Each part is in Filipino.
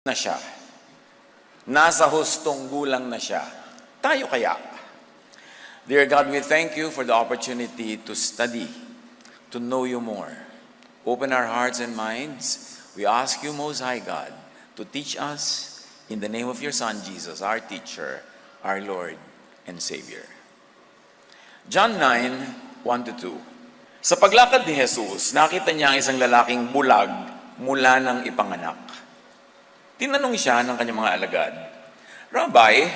na siya. Nasa hustong gulang na siya. Tayo kaya? Dear God, we thank you for the opportunity to study, to know you more. Open our hearts and minds. We ask you, Most High God, to teach us in the name of your Son, Jesus, our teacher, our Lord and Savior. John 9, 1-2. Sa paglakad ni Jesus, nakita niya ang isang lalaking bulag mula ng ipanganak. Tinanong siya ng kanyang mga alagad, Rabbi,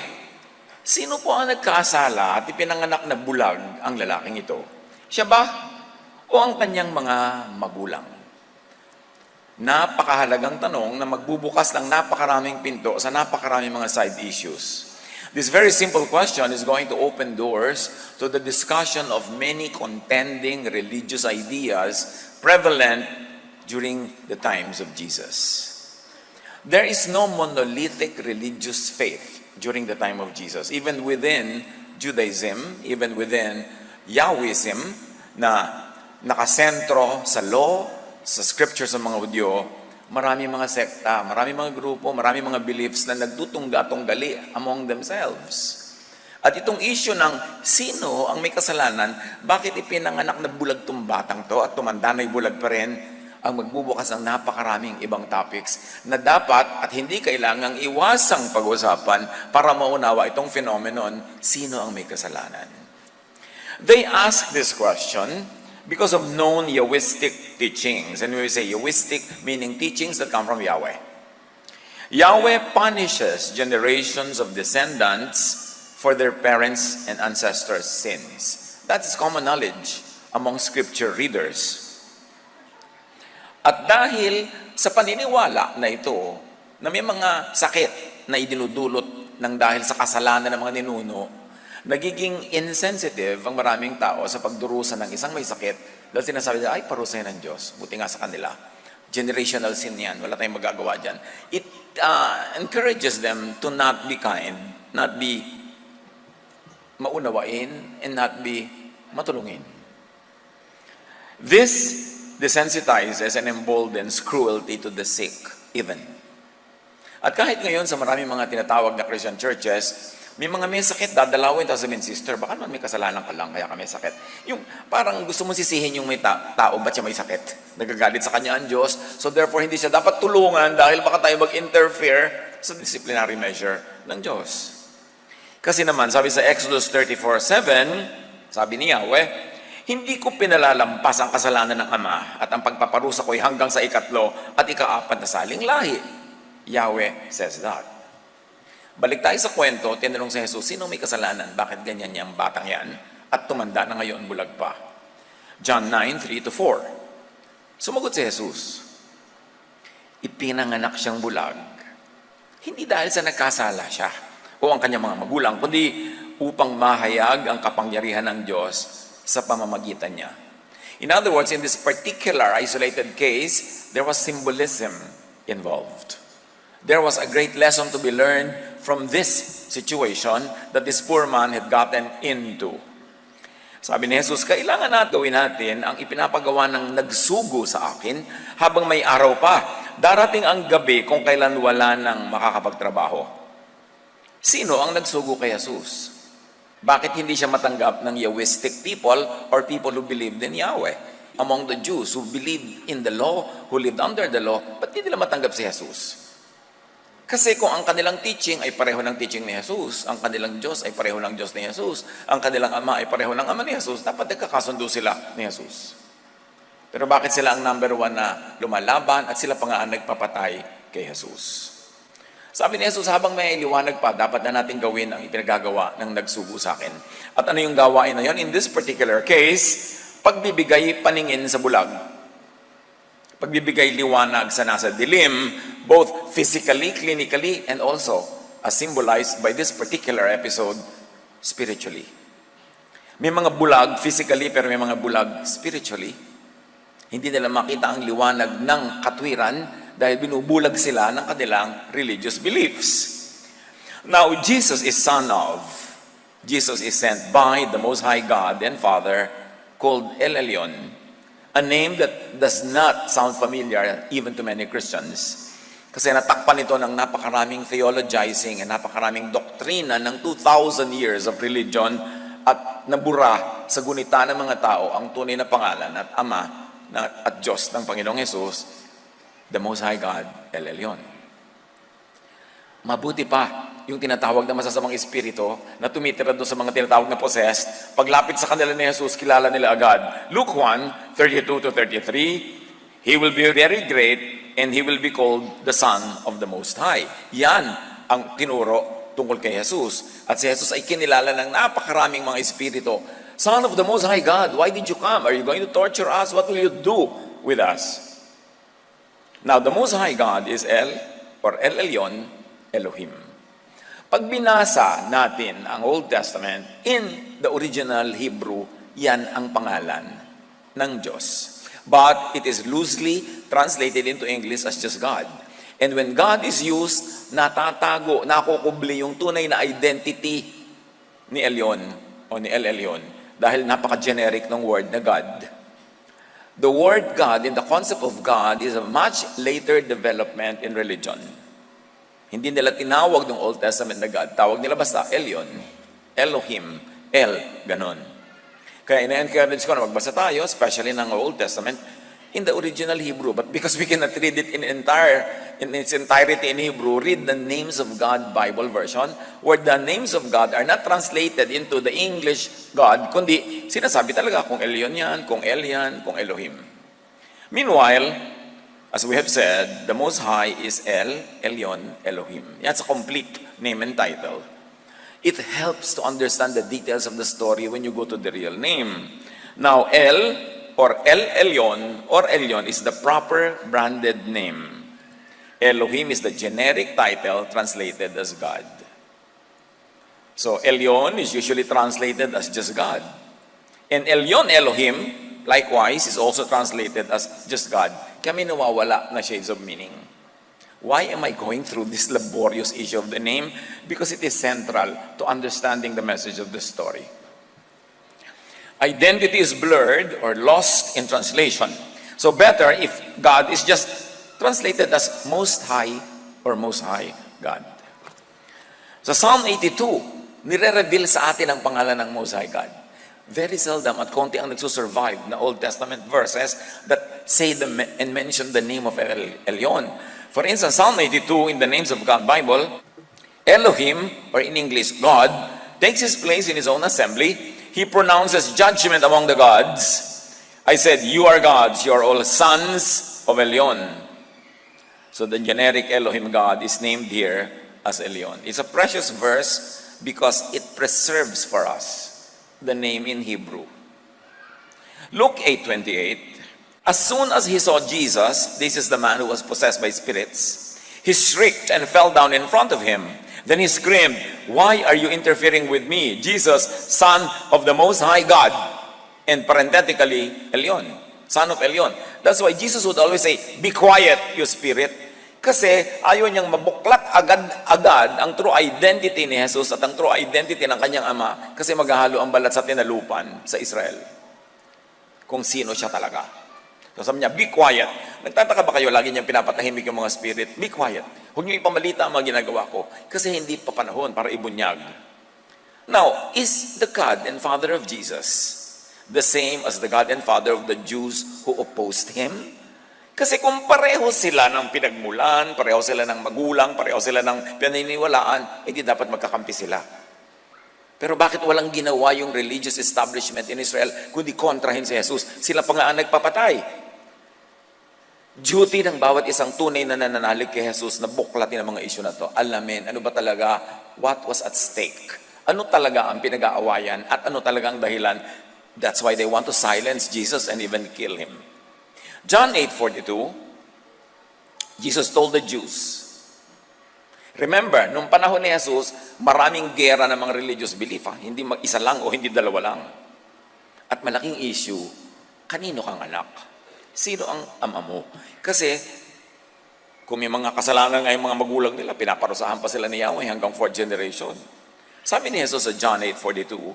sino po ang nagkasala at ipinanganak na bulag ang lalaking ito? Siya ba o ang kanyang mga magulang? Napakahalagang tanong na magbubukas ng napakaraming pinto sa napakaraming mga side issues. This very simple question is going to open doors to the discussion of many contending religious ideas prevalent during the times of Jesus. There is no monolithic religious faith during the time of Jesus. Even within Judaism, even within Yahwism, na nakasentro sa law, sa scriptures ng mga Hudyo, marami mga sekta, marami mga grupo, marami mga beliefs na nagtutungga-tunggali among themselves. At itong issue ng sino ang may kasalanan, bakit ipinanganak na bulag tong batang to at tumanda na'y bulag pa rin, ang magbubukas ng napakaraming ibang topics na dapat at hindi kailangang iwasang pag-usapan para maunawa itong phenomenon, sino ang may kasalanan. They ask this question because of known Yahwistic teachings. And we say Yahwistic meaning teachings that come from Yahweh. Yahweh punishes generations of descendants for their parents' and ancestors' sins. That is common knowledge among scripture readers. At dahil sa paniniwala na ito, na may mga sakit na idinudulot ng dahil sa kasalanan ng mga ninuno, nagiging insensitive ang maraming tao sa pagdurusa ng isang may sakit dahil sinasabi nila, ay, parusayan ng Diyos. Buti nga sa kanila. Generational sin yan. Wala tayong magagawa dyan. It encourages them to not be kind, not be maunawain, and not be matulungin. This desensitizes and emboldens cruelty to the sick, even. At kahit ngayon sa maraming mga tinatawag na Christian churches, may mga may sakit, dadalawin, tapos sabihin, sister, baka naman may kasalanan ka lang, kaya ka may sakit. Yung parang gusto mo sisihin yung may tao, ba't siya may sakit? Nagagalit sa kanya ang Diyos, so therefore hindi siya dapat tulungan dahil baka tayo mag-interfere sa disciplinary measure ng Diyos. Kasi naman, sabi sa Exodus 34:7, sabi ni Yahweh, hindi ko pinalalampas ang kasalanan ng ama at ang pagpaparusa ko'y hanggang sa 3 at 4 na saling lahi. Yahweh says that. Balik tayo sa kwento, tinanong si Jesus, sino may kasalanan? Bakit ganyan niya ang batang yan? At tumanda na ngayon, bulag pa. John 9:3-4. Sumagot si Jesus, ipinanganak siyang bulag, hindi dahil sa nagkasala siya o ang kanyang mga magulang, kundi upang mahayag ang kapangyarihan ng Diyos sa pamamagitan niya. In other words, in this particular isolated case, there was symbolism involved. There was a great lesson to be learned from this situation that this poor man had gotten into. Sabi ni Jesus, kailangan gawin natin ang ipinapagawa ng nagsugo sa akin habang may araw pa. Darating ang gabi kung kailan wala nang makakapagtrabaho. Sino ang nagsugo kay Jesus? Bakit hindi siya matanggap ng Yahwistic people or people who believed in Yahweh? Among the Jews who believed in the law, who lived under the law, ba't hindi nila matanggap si Jesus? Kasi kung ang kanilang teaching ay pareho ng teaching ni Jesus, ang kanilang Diyos ay pareho ng Diyos ni Jesus, ang kanilang Ama ay pareho ng Ama ni Jesus, dapat nagkakasundo sila ni Jesus. Pero bakit sila ang number 1 na lumalaban at sila pa nga ang nagpapatay kay Jesus? Sabi ni Jesus, habang may liwanag pa, dapat na natin gawin ang ipinagagawa ng nagsugo sa akin. At ano yung gawain na yun? In this particular case, pagbibigay paningin sa bulag. Pagbibigay liwanag sa nasa dilim, both physically, clinically, and also, as symbolized by this particular episode, spiritually. May mga bulag physically, pero may mga bulag spiritually. Hindi nila makita ang liwanag ng katwiran dahil binubulag sila ng kanilang religious beliefs. Now, Jesus is Jesus is sent by the Most High God and Father called El Elyon, a name that does not sound familiar even to many Christians. Kasi natakpan ito ng napakaraming theologizing and napakaraming doktrina ng 2,000 years of religion at nabura sa gunita ng mga tao ang tunay na pangalan at Ama at Diyos ng Panginoong Hesus, the Most High God, El Elyon. Mabuti pa yung tinatawag na masasamang espiritu na tumitira doon sa mga tinatawag na possessed. Paglapit sa kanila ni Jesus, kilala nila agad. Luke 1, 32-33, He will be very great and He will be called the Son of the Most High. Yan ang tinuro tungkol kay Jesus. At si Jesus ay kinilala ng napakaraming mga espiritu. Son of the Most High God, why did you come? Are you going to torture us? What will you do with us? Now, the Most High God is El Elyon, Elohim. Pag binasa natin ang Old Testament, in the original Hebrew, yan ang pangalan ng Diyos. But it is loosely translated into English as just God. And when God is used, natatago, nakukubli yung tunay na identity ni Elyon o ni El Elyon dahil napaka-generic ng word na God. The word God and the concept of God is a much later development in religion. Hindi nila tinawag ng Old Testament na God. Tawag nila basta Elyon, Elohim, El, ganon. Kaya ina-encourage ko na magbasa tayo, especially ng Old Testament, in the original Hebrew. But because we cannot read it in its entirety in Hebrew, read the Names of God Bible version, where the names of God are not translated into the English God, kundi sinasabi talaga kung Elyon yan, kung El yan, kung Elohim. Meanwhile, as we have said, the Most High is El, Elyon, Elohim. That's a complete name and title. It helps to understand the details of the story when you go to the real name. Now, El or El Elyon is the proper branded name. Elohim is the generic title translated as God. So, Elyon is usually translated as just God. And Elyon Elohim, likewise, is also translated as just God. Kami nawawala na shades of meaning. Why am I going through this laborious issue of the name? Because it is central to understanding the message of the story. Identity is blurred or lost in translation. So better if God is just translated as Most High or Most High God. Sa Psalm 82, nire-reveal sa atin ang pangalan ng Most High God. Very seldom at konti ang nagsusurvive na Old Testament verses that say and mention the name of Elyon. For instance, Psalm 82 in the Names of God Bible, Elohim, or in English, God, takes his place in his own assembly. He pronounces judgment among the gods. I said, you are gods, you are all sons of Elyon. So the generic Elohim God is named here as Elyon. It's a precious verse because it preserves for us the name in Hebrew. Luke 8:28. As soon as he saw Jesus, this is the man who was possessed by spirits, he shrieked and fell down in front of him. Then he screamed, "Why are you interfering with me, Jesus, Son of the Most High God?" And parenthetically, Elyon, Son of Elyon. That's why Jesus would always say, "Be quiet, you spirit." Kasi ayaw niyang mabuklat agad ang true identity ni Jesus at ang true identity ng kanyang ama kasi maghahalo ang balat sa tinalupan sa Israel. Kung sino siya talaga. So sabi niya, be quiet. Nagtataka ba kayo, lagi niyang pinapatahimik yung mga spirit? Be quiet. Huwag niyo ipamalita ang mga ginagawa ko kasi hindi pa panahon para ibunyag. Now, is the God and Father of Jesus the same as the God and Father of the Jews who opposed Him? Kasi kung pareho sila ng pinagmulan, pareho sila ng magulang, pareho sila ng pinaniniwalaan, hindi dapat magkakampi sila. Pero bakit walang ginawa yung religious establishment in Israel kundi kontrahin si Jesus? Sila pa nga ang nagpapatay. Duty ng bawat isang tunay na nananalig kay Jesus na buklatin ang mga issue na to. Alamin, ano ba talaga, what was at stake? Ano talaga ang pinag-aawayan at ano talaga ang dahilan? That's why they want to silence Jesus and even kill Him. John 8:42, Jesus told the Jews, remember, nung panahon ni Jesus, maraming gera ng mga religious belief. Hindi mag-isa lang o hindi dalawa lang. At malaking issue, kanino kang anak? Sino ang ama mo? Kasi, kung may mga kasalanan nga yung mga magulang nila, pinaparusahan pa sila ni Yahweh hanggang 4th generation. Sabi ni Jesus sa John 8:42,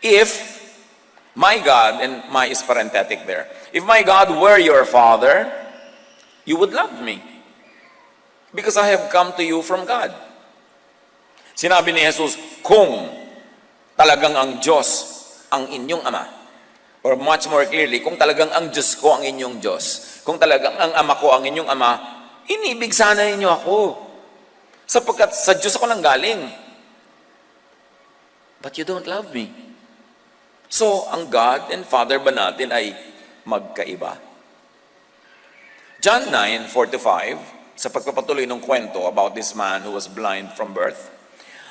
if my God, and my is parenthetic there, if my God were your Father, you would love me. because I have come to you from God. Sinabi ni Jesus, kung talagang ang Diyos ang inyong Ama, or much more clearly, kung talagang ang Diyos ko ang inyong Diyos, kung talagang ang Ama ko ang inyong Ama, inibig sana ninyo ako. Sapagkat sa Diyos ako nang galing. But you don't love me. So, ang God and Father ba natin ay magkaiba? John 9:4-5, sa pagpapatuloy ng kwento about this man who was blind from birth.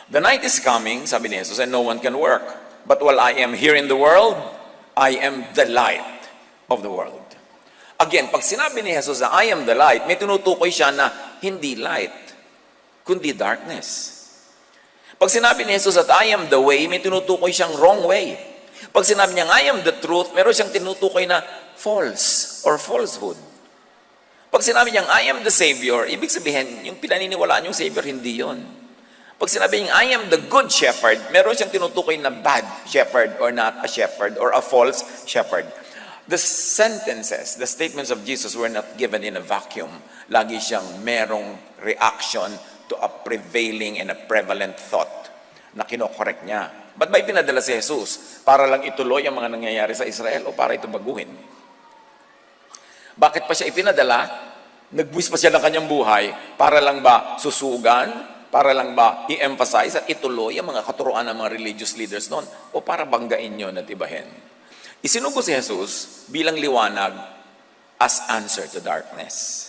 The night is coming, sabi ni Jesus, and no one can work. But while I am here in the world, I am the light of the world. Again, pag sinabi ni Jesus na I am the light, may tinutukoy siya na hindi light, kundi darkness. Pag sinabi ni Jesus at I am the way, may tinutukoy siyang wrong way. Pag sinabi niya I am the truth, meron siyang tinutukoy na false or falsehood. Pag sinabi niya I am the Savior, ibig sabihin, yung pinaniniwalaan yung Savior, hindi yon. Pag sinabi niya I am the good shepherd, meron siyang tinutukoy na bad shepherd or not a shepherd or a false shepherd. The sentences, the statements of Jesus were not given in a vacuum. Lagi siyang merong reaction to a prevailing and a prevalent thought na kinokorek niya. Ba't ba ipinadala si Jesus? Para lang ituloy ang mga nangyayari sa Israel o para ito baguhin? Bakit pa siya ipinadala? Nagbuwis pa siya ng kanyang buhay para lang ba susugan? Para lang ba i-emphasize at ituloy ang mga katuruan ng mga religious leaders noon? O para banggain yun at ibahin? Isinugo si Jesus bilang liwanag as answer to darkness.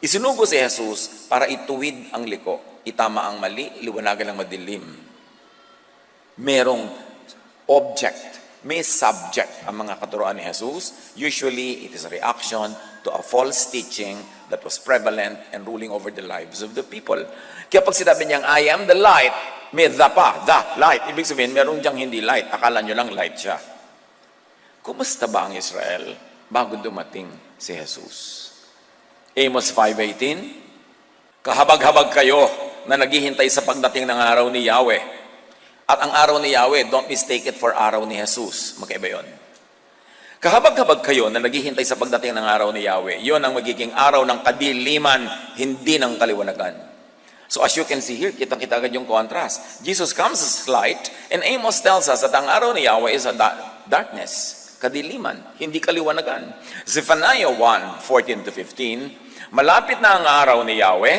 Isinugo si Jesus para ituwid ang liko, itama ang mali, liwanagan ang madilim. Merong object, may subject ang mga katuruan ni Jesus. Usually, it is a reaction to a false teaching that was prevalent and ruling over the lives of the people. Kaya pag sinabi niyang, I am the light, may the light. Ibig sabihin, merong diyang hindi light. Akala nyo lang light siya. Kumusta ba ang Israel bago dumating si Jesus? Amos 5:18, kahabag-habag kayo na naghihintay sa pagdating ng araw ni Yahweh. At ang araw ni Yahweh, don't mistake it for araw ni Jesus. Magkaiba yun. Kahabag-habag kayo na naghihintay sa pagdating ng araw ni Yahweh. Yun ang magiging araw ng kadiliman, hindi ng kaliwanagan. So as you can see here, kitang-kita agad yung contrast. Jesus comes as light, and Amos tells us that ang araw ni Yahweh is a darkness. Kadiliman, hindi kaliwanagan. Zephaniah 1:14-15, malapit na ang araw ni Yahweh,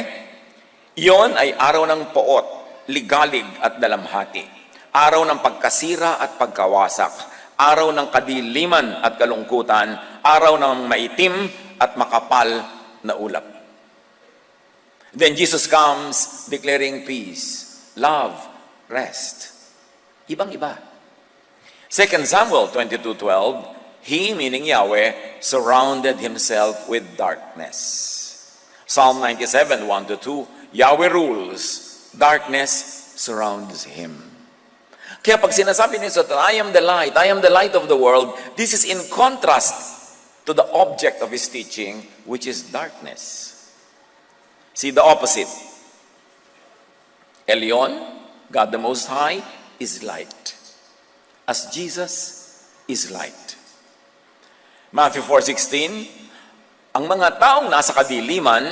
iyon ay araw ng poot, ligalig at dalamhati. Araw ng pagkasira at pagkawasak. Araw ng kadiliman at kalungkutan. Araw ng maitim at makapal na ulap. Then Jesus comes declaring peace, love, rest. Ibang-iba. 2 Samuel 22:12, He, meaning Yahweh, surrounded Himself with darkness. Psalm 97, 1-2, Yahweh rules, darkness surrounds Him. Kaya pag sinasabi niya, I am the light of the world, this is in contrast to the object of His teaching, which is darkness. See the opposite. Elyon, God the Most High, is light. As Jesus is light. Matthew 4:16, ang mga taong nasa kadiliman,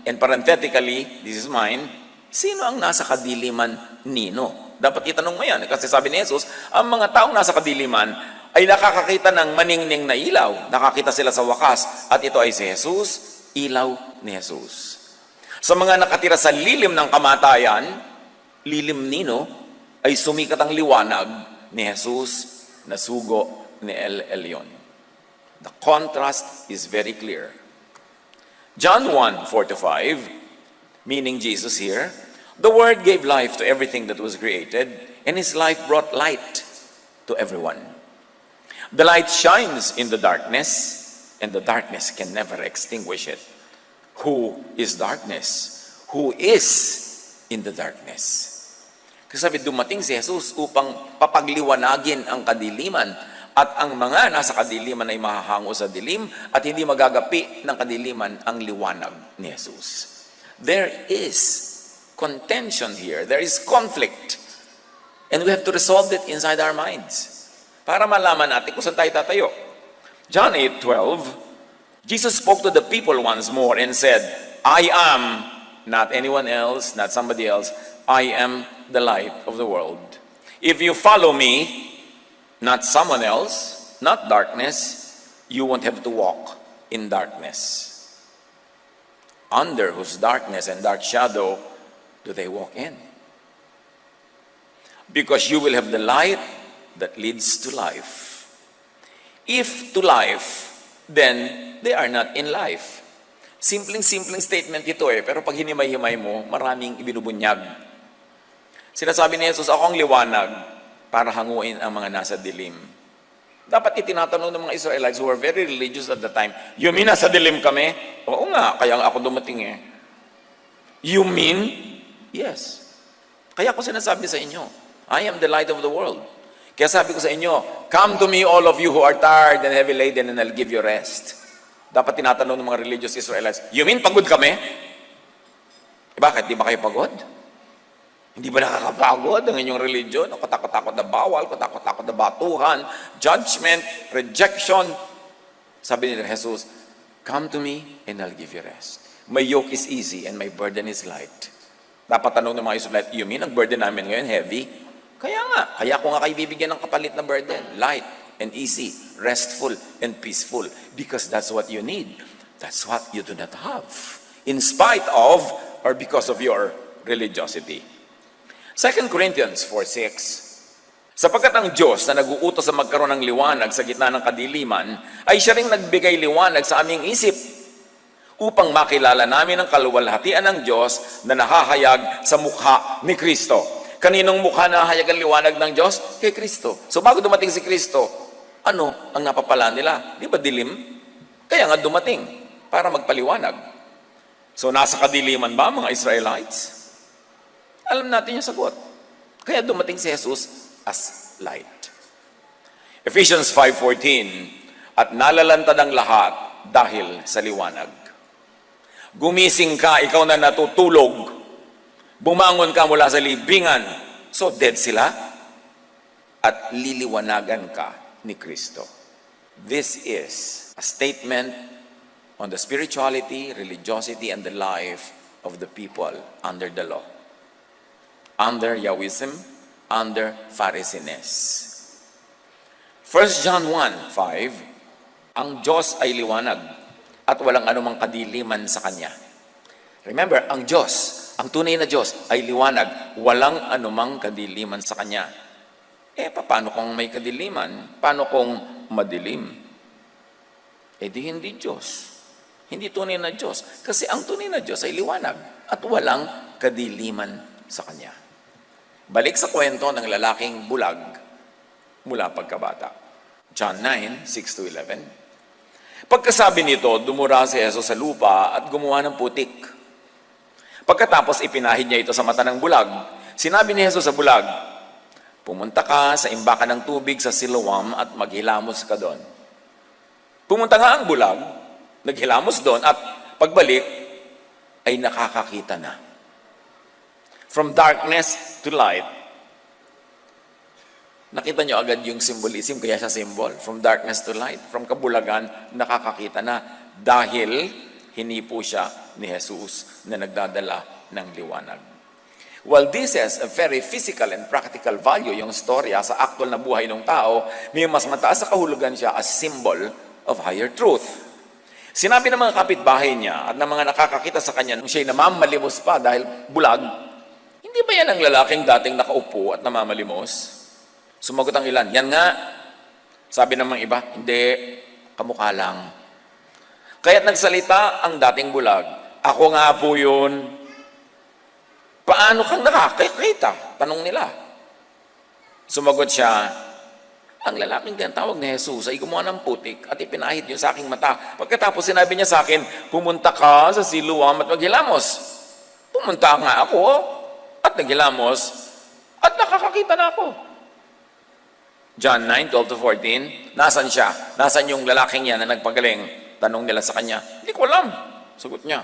and parenthetically, this is mine, sino ang nasa kadiliman nino? Dapat itanong mo yan, kasi sabi ni Jesus, ang mga taong nasa kadiliman ay nakakakita ng maningning na ilaw. Nakakita sila sa wakas, at ito ay si Jesus, ilaw ni Jesus. Sa mga nakatira sa lilim ng kamatayan, lilim nino, ay sumikat ang liwanag ni Jesus na sugo ni El Elyon. The contrast is very clear. John 1:4-5, meaning Jesus here, the Word gave life to everything that was created, and His life brought light to everyone. The light shines in the darkness, and the darkness can never extinguish it. Who is darkness? Who is in the darkness? Kasi sabi, dumating si Jesus upang papagliwanagin ang kadiliman, at ang mga nasa kadiliman ay mahahango sa dilim, at hindi magagapi ng kadiliman ang liwanag ni Jesus. There is contention here. There is conflict. And we have to resolve it inside our minds para malaman natin kung saan tayo tatayo. John 8:12, Jesus spoke to the people once more and said, I am, not anyone else, not somebody else, I am the light of the world. If you follow me, not someone else, not darkness, you won't have to walk in darkness. Under whose darkness and dark shadow do they walk in? Because you will have the light that leads to life. If to life, then they are not in life. Simpleng statement ito pero pag hinimay-himay mo, maraming ibinubunyag. Sinasabi ni Jesus, ako ang liwanag para hanguin ang mga nasa dilim. Dapat itinatanong ng mga Israelites who were very religious at the time, you mean nasa dilim kami? Oo nga, kaya ako dumating You mean? Yes. Kaya ako sinasabi sa inyo, I am the light of the world. Kaya sabi ko sa inyo, come to me all of you who are tired and heavy laden and I'll give you rest. Dapat tinatanong ng mga religious Israelites, you mean pagod kami? Bakit? Di ba kayo pagod? Hindi ba nakakapagod ang inyong religion? Katakot-takot na bawal, katakot-takot na batuhan, judgment, rejection. Sabi ni Jesus, come to me and I'll give you rest. My yoke is easy and my burden is light. Dapat tanong ng mga Israelites, you mean ang burden namin ngayon heavy? Kaya ko nga kayo bibigyan ng kapalit na burden. Light and easy, restful and peaceful. Because that's what you need. That's what you do not have. In spite of or because of your religiosity. 2 Corinthians 4:6. Sapagkat ang Diyos na nag-uutos sa magkaroon ng liwanag sa gitna ng kadiliman, ay siya ring nagbigay liwanag sa aming isip upang makilala namin ang kaluwalhatian ng Diyos na nahahayag sa mukha ni Kristo. Kaninong mukha nahahayag ang liwanag ng Diyos? Kay Kristo. So bago dumating si Kristo, ano ang napapala nila? Di ba dilim? Kaya nga dumating para magpaliwanag. So nasa kadiliman ba mga Israelites? Alam natin yung sagot. Kaya dumating si Jesus as light. Ephesians 5:14, at nalalantad ang lahat dahil sa liwanag. Gumising ka, ikaw na natutulog. Bumangon ka mula sa libingan. So dead sila. At liliwanagan ka ni Kristo. This is a statement on the spirituality, religiosity, and the life of the people under the law. Under Yahwism, under Pharisiness. 1 John 1:5, ang Diyos ay liwanag at walang anumang kadiliman sa Kanya. Remember, ang Diyos, ang tunay na Diyos ay liwanag, walang anumang kadiliman sa Kanya. Paano kung may kadiliman? Paano kung madilim? Di hindi Diyos. Hindi tunay na Diyos. Kasi ang tunay na Diyos ay liwanag at walang kadiliman sa Kanya. Balik sa kwento ng lalaking bulag mula pagkabata. John 9:6-11. Pagkasabi nito, dumura si Jesus sa lupa at gumawa ng putik. Pagkatapos ipinahid niya ito sa mata ng bulag. Sinabi ni Jesus sa bulag, pumunta ka sa imbakan ng tubig sa Siloam at maghilamos ka doon. Pumunta nga ang bulag, naghilamos doon at pagbalik ay nakakakita na. From darkness to light. Nakita nyo agad yung symbolism, kaya siya symbol. From darkness to light, from kabulagan, nakakakita na. Dahil hinipo siya ni Jesus na nagdadala ng liwanag. While this has a very physical and practical value, yung storya sa actual na buhay ng tao, may mas mataas sa kahulugan siya as symbol of higher truth. Sinabi ng mga kapitbahay niya at ng mga nakakakita sa kanya nung siya'y namamalimos pa dahil bulag, hindi ba yan ang lalaking dating nakaupo at namamalimos? Sumagot ang ilan, yan nga. Sabi ng mga iba, hindi, kamukha lang. Kaya't nagsalita ang dating bulag, ako nga po yun. Paano kang nakakita? Tanong nila. Sumagot siya, ang lalaking tinatawag ni Jesus ay gumawa ng putik at ipinahid yun sa aking mata. Pagkatapos sinabi niya sa akin, pumunta ka sa Siloam at maghilamos. Pumunta nga ako at naghilamos at nakakakita na ako. John 9:12-14, nasan siya? Nasan yung lalaking yan na nagpagaling? Tanong nila sa kanya, hindi ko alam. Sagot niya.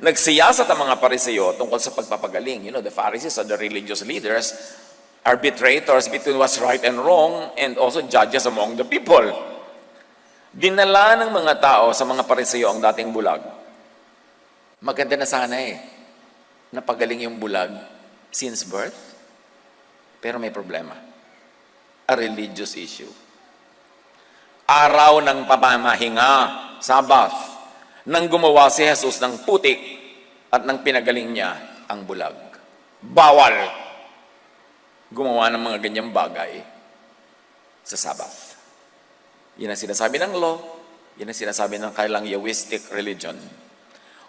Nagsiyasat ang mga Pariseo tungkol sa pagpapagaling. You know, the Pharisees are the religious leaders, arbitrators between what's right and wrong, and also judges among the people. Dinala ng mga tao sa mga Pariseo ang dating bulag. Maganda na sana napagaling yung bulag since birth. Pero may problema. A religious issue. Araw ng pamamahinga, Sabbath, nang gumawa si Jesus ng putik at nang pinagaling niya ang bulag. Bawal gumawa ng mga ganyang bagay sa Sabbath. Yan ang sinasabi ng law. Yan ang sinasabi ng kailang Yahwistic religion.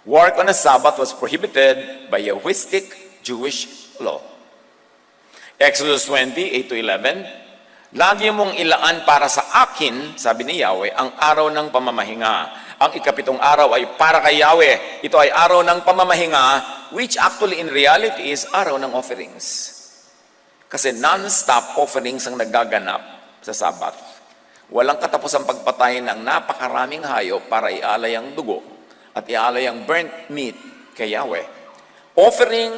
Work on a Sabbath was prohibited by Yahwistic Jewish law. Exodus 20:8-11, lagi mong ilaan para sa akin, sabi ni Yahweh, ang araw ng pamamahinga. Ang ikapitong araw ay para kay Yahweh. Ito ay araw ng pamamahinga, which actually in reality is araw ng offerings. Kasi non-stop offerings ang nagaganap sa Sabbath. Walang katapusang pagpatay ng napakaraming hayop para ialay ang dugo at ialay ang burnt meat kay Yahweh. Offering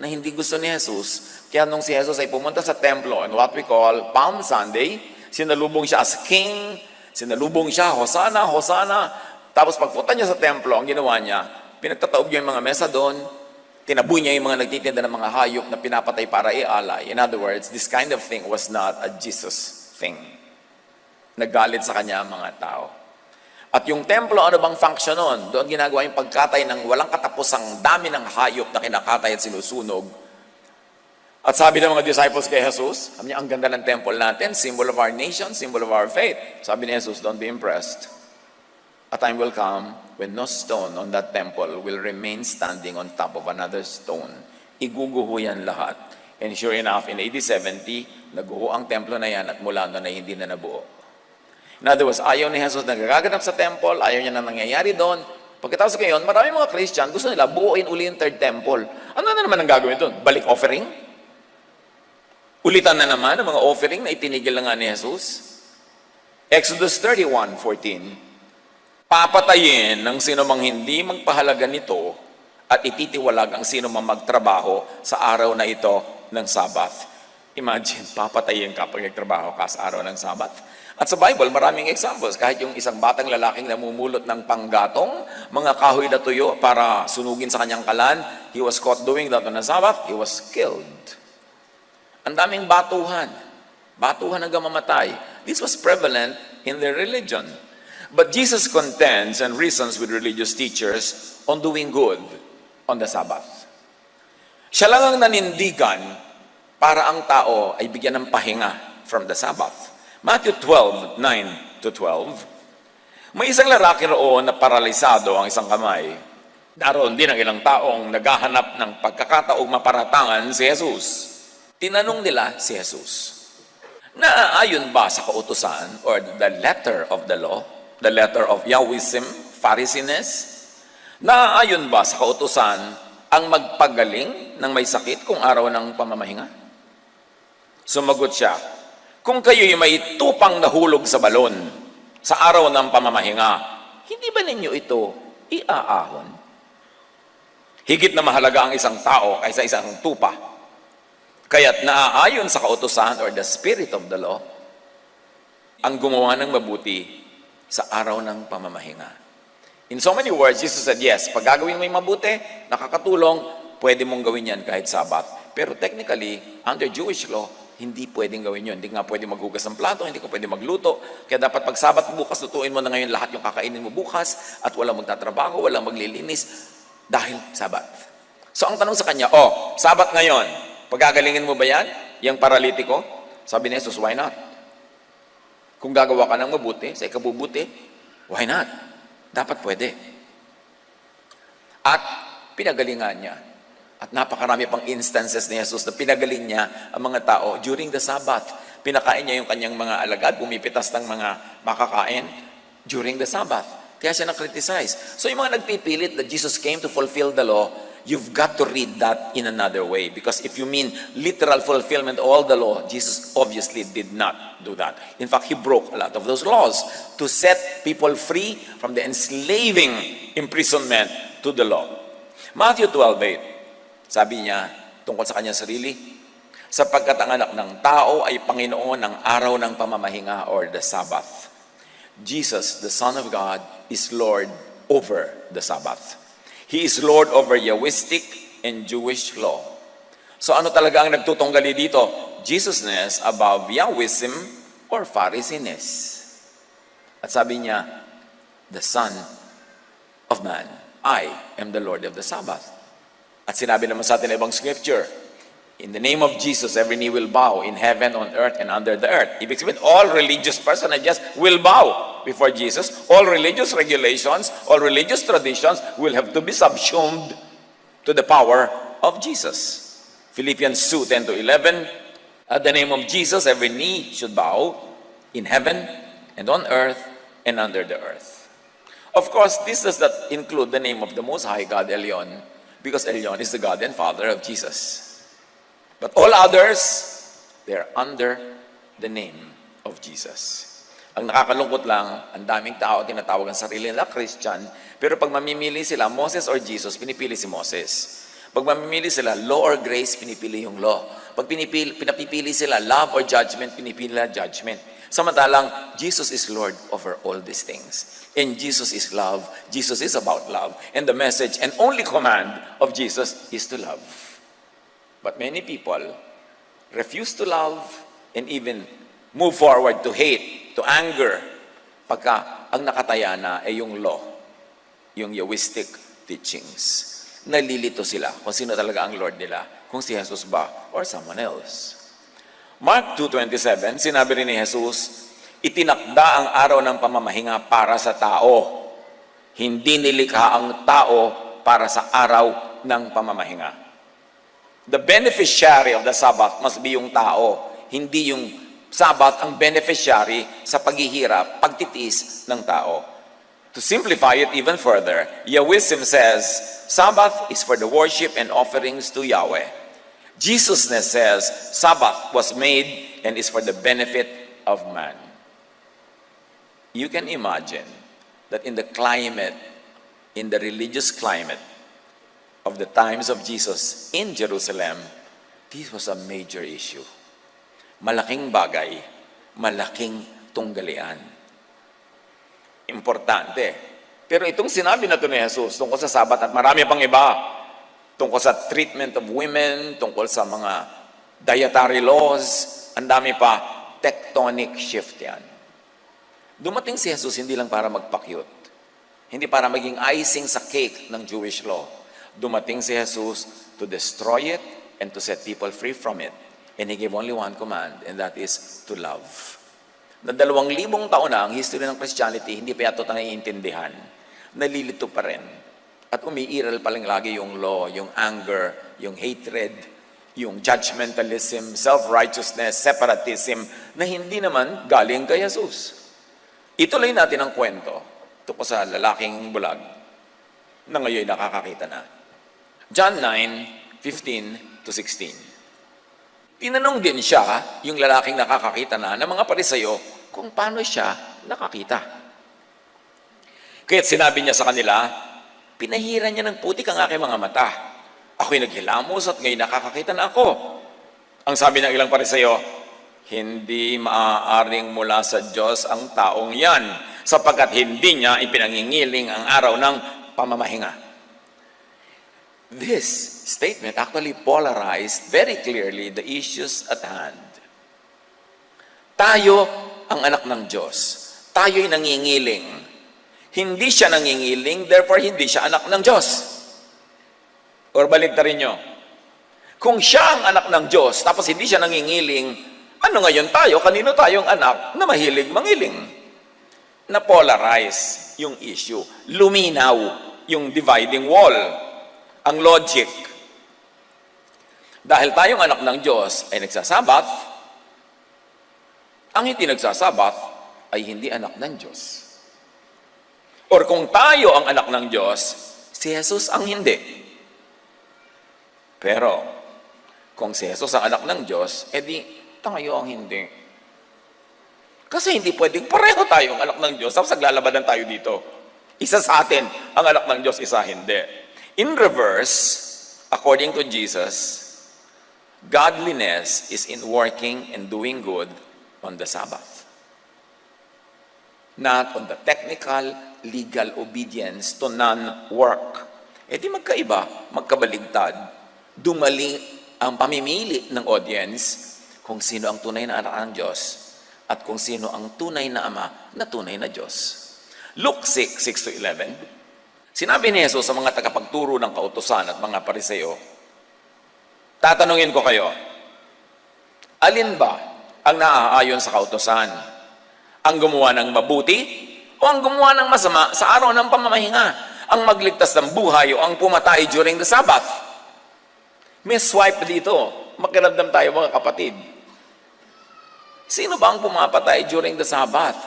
na hindi gusto ni Jesus. Kaya nung si Jesus ay pumunta sa templo on what we call Palm Sunday, sinalubong siya as king, sinalubong siya, Hosanna, Hosanna. Tapos pagpunta niya sa templo, ang ginawa niya, pinagtataob niya yung mga mesa doon, tinaboy niya yung mga nagtitinda ng mga hayop na pinapatay para ialay. In other words, this kind of thing was not a Jesus thing. Nagalit sa kanya ang mga tao. At yung templo, ano bang function nun? Doon ginagawa yung pagkatay ng walang katapusang dami ng hayop na kinakatay at sinusunog. At sabi ng mga disciples kay Jesus, sabi niya, ang ganda ng temple natin, symbol of our nation, symbol of our faith. Sabi ni Jesus, don't be impressed. A time will come when no stone on that temple will remain standing on top of another stone. Iguguho yan lahat. And sure enough, in AD 70, naguho ang templo na yan at mula noon ay hindi na nabuo. In other words, ayaw ni Jesus na gagaganap sa temple, ayaw niya na nangyayari doon. Pagkatapos ngayon, maraming mga Christian, gusto nila buuin uli yung third temple. Ano na naman ang gagawin doon? Balik offering? Ulitan na naman ang mga offering na itinigil na nga ni Jesus? Exodus 31:14, papatayin ng sino mang hindi magpahalaga nito at ititiwalag ang sino mang magtrabaho sa araw na ito ng Sabbath. Imagine, papatayin ka pag nagtrabaho ka sa araw ng Sabbath. At sa Bible, maraming examples. Kahit yung isang batang lalaking namumulot ng panggatong, mga kahoy na tuyo para sunugin sa kanyang kalan, he was caught doing that on a Sabbath, he was killed. Ang daming batuhan. Batuhan hanggang mamatay. This was prevalent in their religion. But Jesus contends and reasons with religious teachers on doing good on the Sabbath. Siya lang ang nanindigan para ang tao ay bigyan ng pahinga from the Sabbath. Matthew 12:9-12, may isang lalaki roon na paralisado ang isang kamay. Daroon din ang ilang taong naghahanap ng pagkakataong maparatangan si Jesus. Tinanong nila si Jesus, naaayon ba sa kautusan or the letter of the law, the letter of Yahwism, Pharisiness? Naaayon ba sa kautusan ang magpagaling ng may sakit kung araw ng pamamahinga? Sumagot siya, kung kayo'y may tupang nahulog sa balon sa araw ng pamamahinga, hindi ba ninyo ito iaahon? Higit na mahalaga ang isang tao kaysa isang tupa. Kaya't naaayon sa kautusan or the spirit of the law, ang gumawa ng mabuti sa araw ng pamamahinga. In so many words, Jesus said, yes, pag gagawin mo yung mabuti, nakakatulong, pwede mong gawin yan kahit Sabat. Pero technically, under Jewish law, hindi pwedeng gawin yun. Hindi nga pwede maghugas ng plato, hindi ka pwede magluto. Kaya dapat pag Sabat bukas, lutuin mo na ngayon lahat yung kakainin mo bukas at walang magtatrabaho, walang maglilinis dahil Sabat. So ang tanong sa kanya, Sabat ngayon, pagagalingin mo ba yan? Yung paralitiko? Sabi ni Jesus, why not? Kung gagawa ka ng mabuti, sa ikabubuti, why not? Dapat pwede. At pinagalingan niya. At napakarami pang instances ni Jesus na pinagaling niya ang mga tao during the Sabbath. Pinakain niya yung kanyang mga alagad, bumipitas ng mga makakain during the Sabbath. Kaya siya na-criticize. So yung mga nagpipilit that Jesus came to fulfill the law, you've got to read that in another way. Because if you mean literal fulfillment of all the law, Jesus obviously did not do that. In fact, he broke a lot of those laws to set people free from the enslaving imprisonment to the law. Matthew 12:8, sabi niya tungkol sa kanyang sarili, sapagkat ang anak ng tao ay Panginoon ng araw ng pamamahinga or the Sabbath. Jesus, the Son of God, is Lord over the Sabbath. He is Lord over Yahwistic and Jewish law. So ano talaga ang nagtutunggali dito? Jesusness above Yahwism or Pharisiness. At sabi niya, the Son of Man, I am the Lord of the Sabbath. At sinabi naman sa atin ibang scripture, in the name of Jesus, every knee will bow in heaven, on earth, and under the earth. Ibig sabihin, all religious personages will bow before Jesus. All religious regulations, all religious traditions will have to be subsumed to the power of Jesus. Philippians 2, 10 to 11, at the name of Jesus, every knee should bow in heaven, and on earth, and under the earth. Of course, this does not include the name of the Most High God, Elyon, because Elyon is the God and Father of Jesus. But all others, they're under the name of Jesus. Ang nakakalungkot lang, ang daming tao tinatawag ang sarili nila Christian, pero pag mamimili sila, Moses or Jesus, pinipili si Moses. Pag mamimili sila, law or grace, pinipili yung law. Pag pinapipili sila, love or judgment, pinipili nila judgment. Samantalang, Jesus is Lord over all these things. And Jesus is love. Jesus is about love. And the message and only command of Jesus is to love. But many people refuse to love and even move forward to hate, to anger, pagka ang nakataya na ay yung law, yung Yahwistic teachings. Nalilito sila kung sino talaga ang Lord nila, kung si Jesus ba or someone else. Mark 2:27, sinabi rin ni Jesus, itinakda ang araw ng pamamahinga para sa tao. Hindi nilikha ang tao para sa araw ng pamamahinga. The beneficiary of the Sabbath must be yung tao, hindi yung Sabbath ang beneficiary sa paghihirap, pagtitiis ng tao. To simplify it even further, Yahwism says, Sabbath is for the worship and offerings to Yahweh. Jesusness says, Sabbath was made and is for the benefit of man. You can imagine that in the climate, in the religious climate of the times of Jesus in Jerusalem, this was a major issue. Malaking bagay, malaking tunggalian. Importante. Pero itong sinabi na ito ni Jesus tungkol sa Sabat at marami pang iba, tungkol sa treatment of women, tungkol sa mga dietary laws, ang dami pa, tectonic shift yan. Dumating si Jesus hindi lang para magpa-cute, hindi para maging icing sa cake ng Jewish law. Dumating si Jesus to destroy it and to set people free from it. And He gave only one command, and that is to love. Na 2,000 taon na ang history ng Christianity, hindi pa yato naiintindihan. Nalilito pa rin. At umiiral pa lang lagi yung law, yung anger, yung hatred, yung judgmentalism, self-righteousness, separatism, na hindi naman galing kay Jesus. Ituloy natin ang kwento tungkol sa lalaking bulag na ngayon nakakakita na. John 9:15 to 16. Tinanong din siya, yung lalaking nakakakita na, ng mga Pariseyo, kung paano siya nakakita. Kaya't sinabi niya sa kanila, pinahiran niya ng putik ang aking mga mata. Ako'y naghilamos at ngayon nakakakita na ako. Ang sabi ng ilang Pariseyo, hindi maaaring mula sa Diyos ang taong yan, sapagkat hindi niya ipinangingiling ang araw ng pamamahinga. This statement actually polarized very clearly the issues at hand. Tayo ang anak ng Diyos. Tayo'y nangingiling. Hindi siya nangingiling, therefore hindi siya anak ng Diyos. Or baligtarin nyo. Kung siya ang anak ng Diyos, tapos hindi siya nangingiling, ano ngayon tayo? Kanino tayong anak na mahilig mangiling? Na-polarize yung issue. Luminaw yung dividing wall. Ang logic. Dahil tayong anak ng Diyos ay nagsasabat, ang hindi nagsasabat ay hindi anak ng Diyos. Or kung tayo ang anak ng Diyos, si Jesus ang hindi. Pero, kung si Jesus ang anak ng Diyos, edi tayo ang hindi. Kasi hindi pwedeng pareho tayong anak ng Diyos, tapos naglalabanan tayo dito. Isa sa atin ang anak ng Diyos, isa hindi. In reverse, according to Jesus, godliness is in working and doing good on the Sabbath. Not on the technical, legal obedience to non-work. E di magkaiba, magkabaligtad. Dumali ang pamimili ng audience kung sino ang tunay na anak ng Diyos at kung sino ang tunay na ama na tunay na Diyos. Luke 6:6-11, sinabi ni Jesus sa mga tagapagturo ng kautusan at mga pariseo, tatanungin ko kayo, alin ba ang naaayon sa kautusan? Ang gumawa ng mabuti o ang gumawa ng masama sa araw ng pamamahinga? Ang magligtas ng buhay o ang pumatay during the Sabbath? May swipe dito. Makiramdam tayo mga kapatid. Sino ba ang pumapatay during the Sabbath?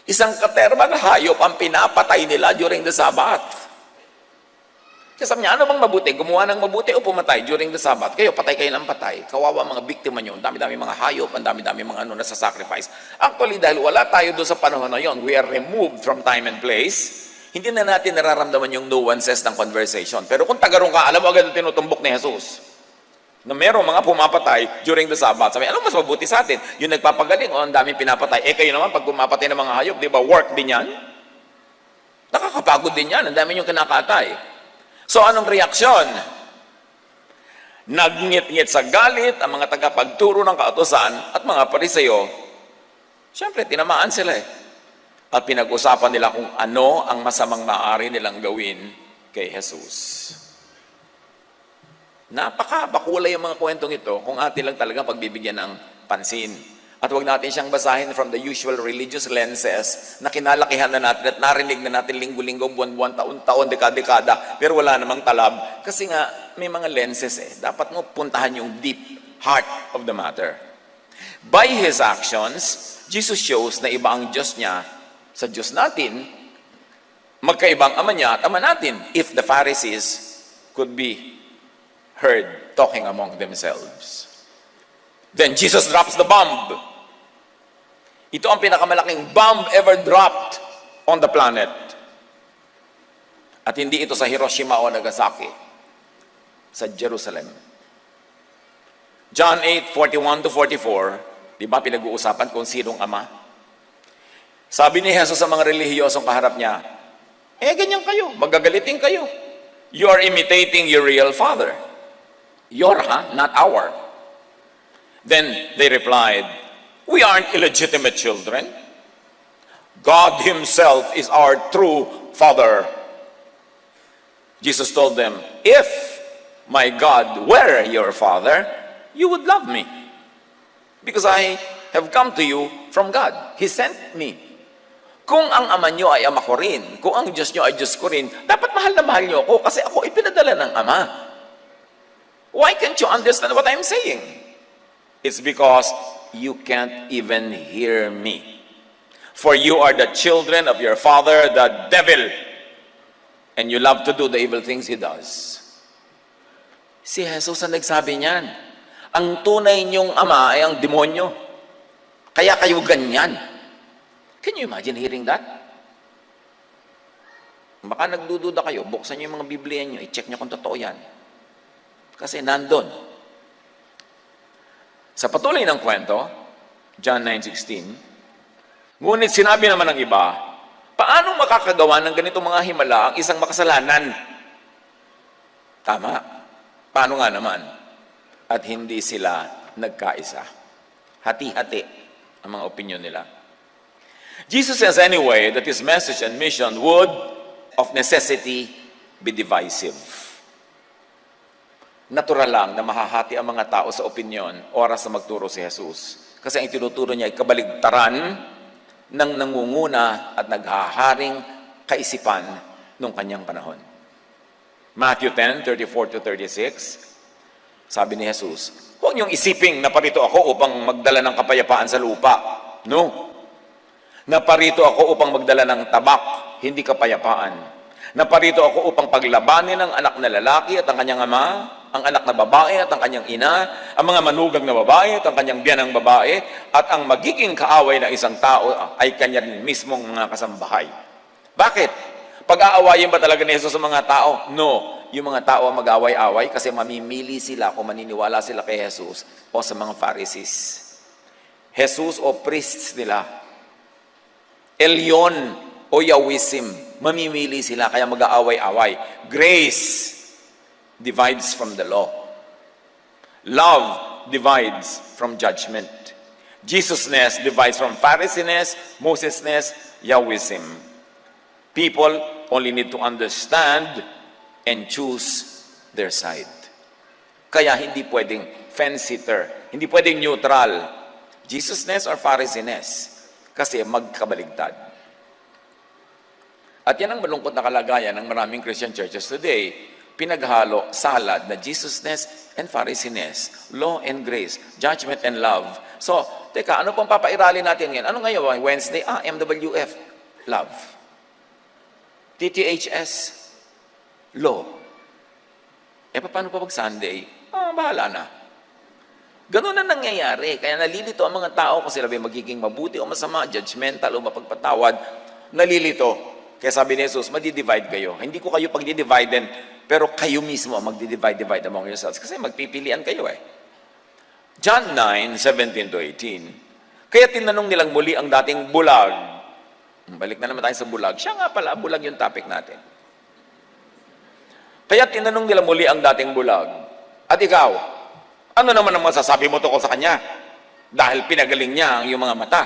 Isang katerbang hayop ang pinapatay nila during the Sabbath. Kasi sabi niya, ano bang mabuti? Gumawa ng mabuti o pumatay during the Sabbath? Kayo, patay kayo ng patay. Kawawa mga biktima nyo. Ang dami-dami mga hayop, ang dami-dami mga nasa sacrifice. Actually, dahil wala tayo doon sa panahon na yon, we are removed from time and place. Hindi na natin nararamdaman yung nuances ng conversation. Pero kung tagarong ka, alam mo agad ang tinutumbok ni Jesus. Na merong mga pumapatay during the Sabbath. Sabi, ano mas mabuti sa atin? Yung nagpapagaling o ang daming pinapatay. Eh kayo naman, pag pumapatay ng mga hayop, di ba, work din yan? Nakakapagod din yan. Ang dami yung kinakatay. So, anong reaksyon? Nagngit-ngit sa galit ang mga tagapagturo ng kautusan at mga pariseo. Siyempre, tinamaan sila eh. At pinag-usapan nila kung ano ang masamang maaari nilang gawin kay Jesus. Napakabakulay yung mga kwentong ito kung atin lang talagang pagbibigyan ng pansin. At huwag natin siyang basahin from the usual religious lenses na kinalakihan na natin at narinig na natin linggo-linggo, buwan-buwan, taon-taon, dekada-dekada, pero wala namang talab. Kasi nga, may mga lenses eh. Dapat mo puntahan yung deep heart of the matter. By His actions, Jesus shows na iba ang Diyos niya sa Diyos natin, magkaibang ama niya at ama natin. If the Pharisees could be heard talking among themselves. Then Jesus drops the bomb. Ito ang pinakamalaking bomb ever dropped on the planet. At hindi ito sa Hiroshima o Nagasaki, sa Jerusalem. John 8:41-44, di ba pinag-uusapan kung sinong ama? Sabi ni Jesus sa mga relihiyosong kaharap niya, ganyan kayo, magagalitin kayo. You are imitating your real father. Your, not our. Then they replied, we aren't illegitimate children. God Himself is our true Father. Jesus told them, if my God were your Father, you would love me. Because I have come to you from God. He sent me. Kung ang ama nyo ay ama ko rin, kung ang Diyos nyo ay Diyos ko rin, dapat mahal na mahal nyo ako kasi ako ipinadala ng ama. Why can't you understand what I'm saying? It's because you can't even hear me. For you are the children of your father, the devil, and you love to do the evil things he does. Si Jesus ang nagsabi niyan. Ang tunay niyong ama ay ang demonyo. Kaya kayo ganyan. Can you imagine hearing that? Baka nagdududa kayo, buksan niyo yung mga Biblia niyo, i-check niyo kung totoo yan. Kasi nandun. Sa patuloy ng kwento, John 9:16, ngunit sinabi naman ng iba, paano makakagawa ng ganitong mga himala ang isang makasalanan? Tama. Paano nga naman? At hindi sila nagkaisa. Hati-hati ang mga opinion nila. Jesus says anyway that His message and mission would, of necessity, be divisive. Natural lang na mahahati ang mga tao sa opinion oras na magturo si Jesus. Kasi ang tinuturo niya ay kabaligtaran ng nangunguna at naghaharing kaisipan nung kanyang panahon. Matthew 10:34-36, sabi ni Jesus, huwag niyong isiping na parito ako upang magdala ng kapayapaan sa lupa. No. Naparito ako upang magdala ng tabak, hindi kapayapaan. Naparito ako upang paglabanin ang anak na lalaki at ang kanyang ama, ang anak na babae at ang kanyang ina, ang mga manugang na babae at ang kanyang biyanang babae, at ang magiging kaaway ng isang tao ay kanya rin mismong mga kasambahay. Bakit? Pag-aawayin ba talaga ni Jesus sa mga tao? No. Yung mga tao ang mag-away-away kasi mamimili sila kung maniniwala sila kay Jesus o sa mga Pharisees. Jesus o priests nila. Elyon o Yahwism. mamimili sila, kaya mag-aaway-away. Grace divides from the law. Love divides from judgment. Jesusness divides from Phariseesness, Mosesness, Yahwism. People only need to understand and choose their side. Kaya hindi pwedeng fence-sitter, hindi pwedeng neutral. Jesusness or Phariseesness. Kasi magkabaligtad. At yan ang malungkot na kalagayan ng maraming Christian churches today. Pinaghalo, salad na Jesusness and Phariseesness, law and grace, judgment and love. So, teka, ano pong papairali natin ngayon? Ano ngayon? Wednesday? MWF, love. TTHS, law. Paano pa pag Sunday? Bahala na. Ganun na nangyayari. Kaya nalilito ang mga tao kung sila ba magiging mabuti o masama, judgmental o mapagpatawad. Nalilito. Kaya sabi ni Jesus, madi-divide kayo. Hindi ko kayo pag-divided, pero kayo mismo mag-divide among yourselves. Kasi magpipilian kayo John 9:17-18. Kaya tinanong nilang muli ang dating bulag. Balik na naman tayo sa bulag. Siya nga pala, bulag yung topic natin. Kaya tinanong nila muli ang dating bulag. At ikaw, ano naman ang masasabi mo tungkol sa kanya? Dahil pinagaling niya ang iyong mga mata.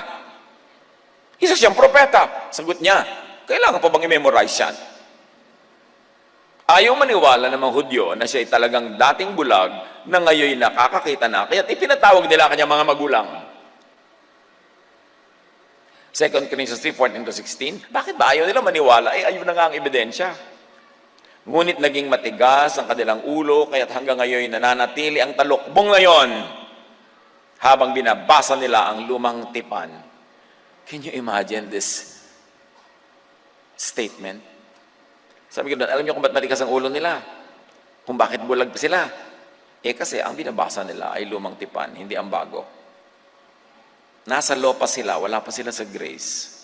Isa siyang propeta. Sagot niya, kailangan pa bang i-memorize yan? Ayaw maniwala ng mga Hudyo na siya ay talagang dating bulag na ngayon nakakakita na, kaya ipinatawag nila kanyang mga magulang. 2 Corinthians 3:14-16. Bakit ba ayaw nila maniwala? Ayun na nga ang ebidensya. Ngunit naging matigas ang kanilang ulo, kaya't hanggang ngayon nananatili ang talukbong ngayon habang binabasa nila ang lumang tipan. Can you imagine this statement? Sabi ko doon, alam niyo kung ba't matigas ang ulo nila? Kung bakit bulag pa sila? Kasi ang binabasa nila ay lumang tipan, hindi ang bago. Nasa law pa sila, wala pa sila sa grace.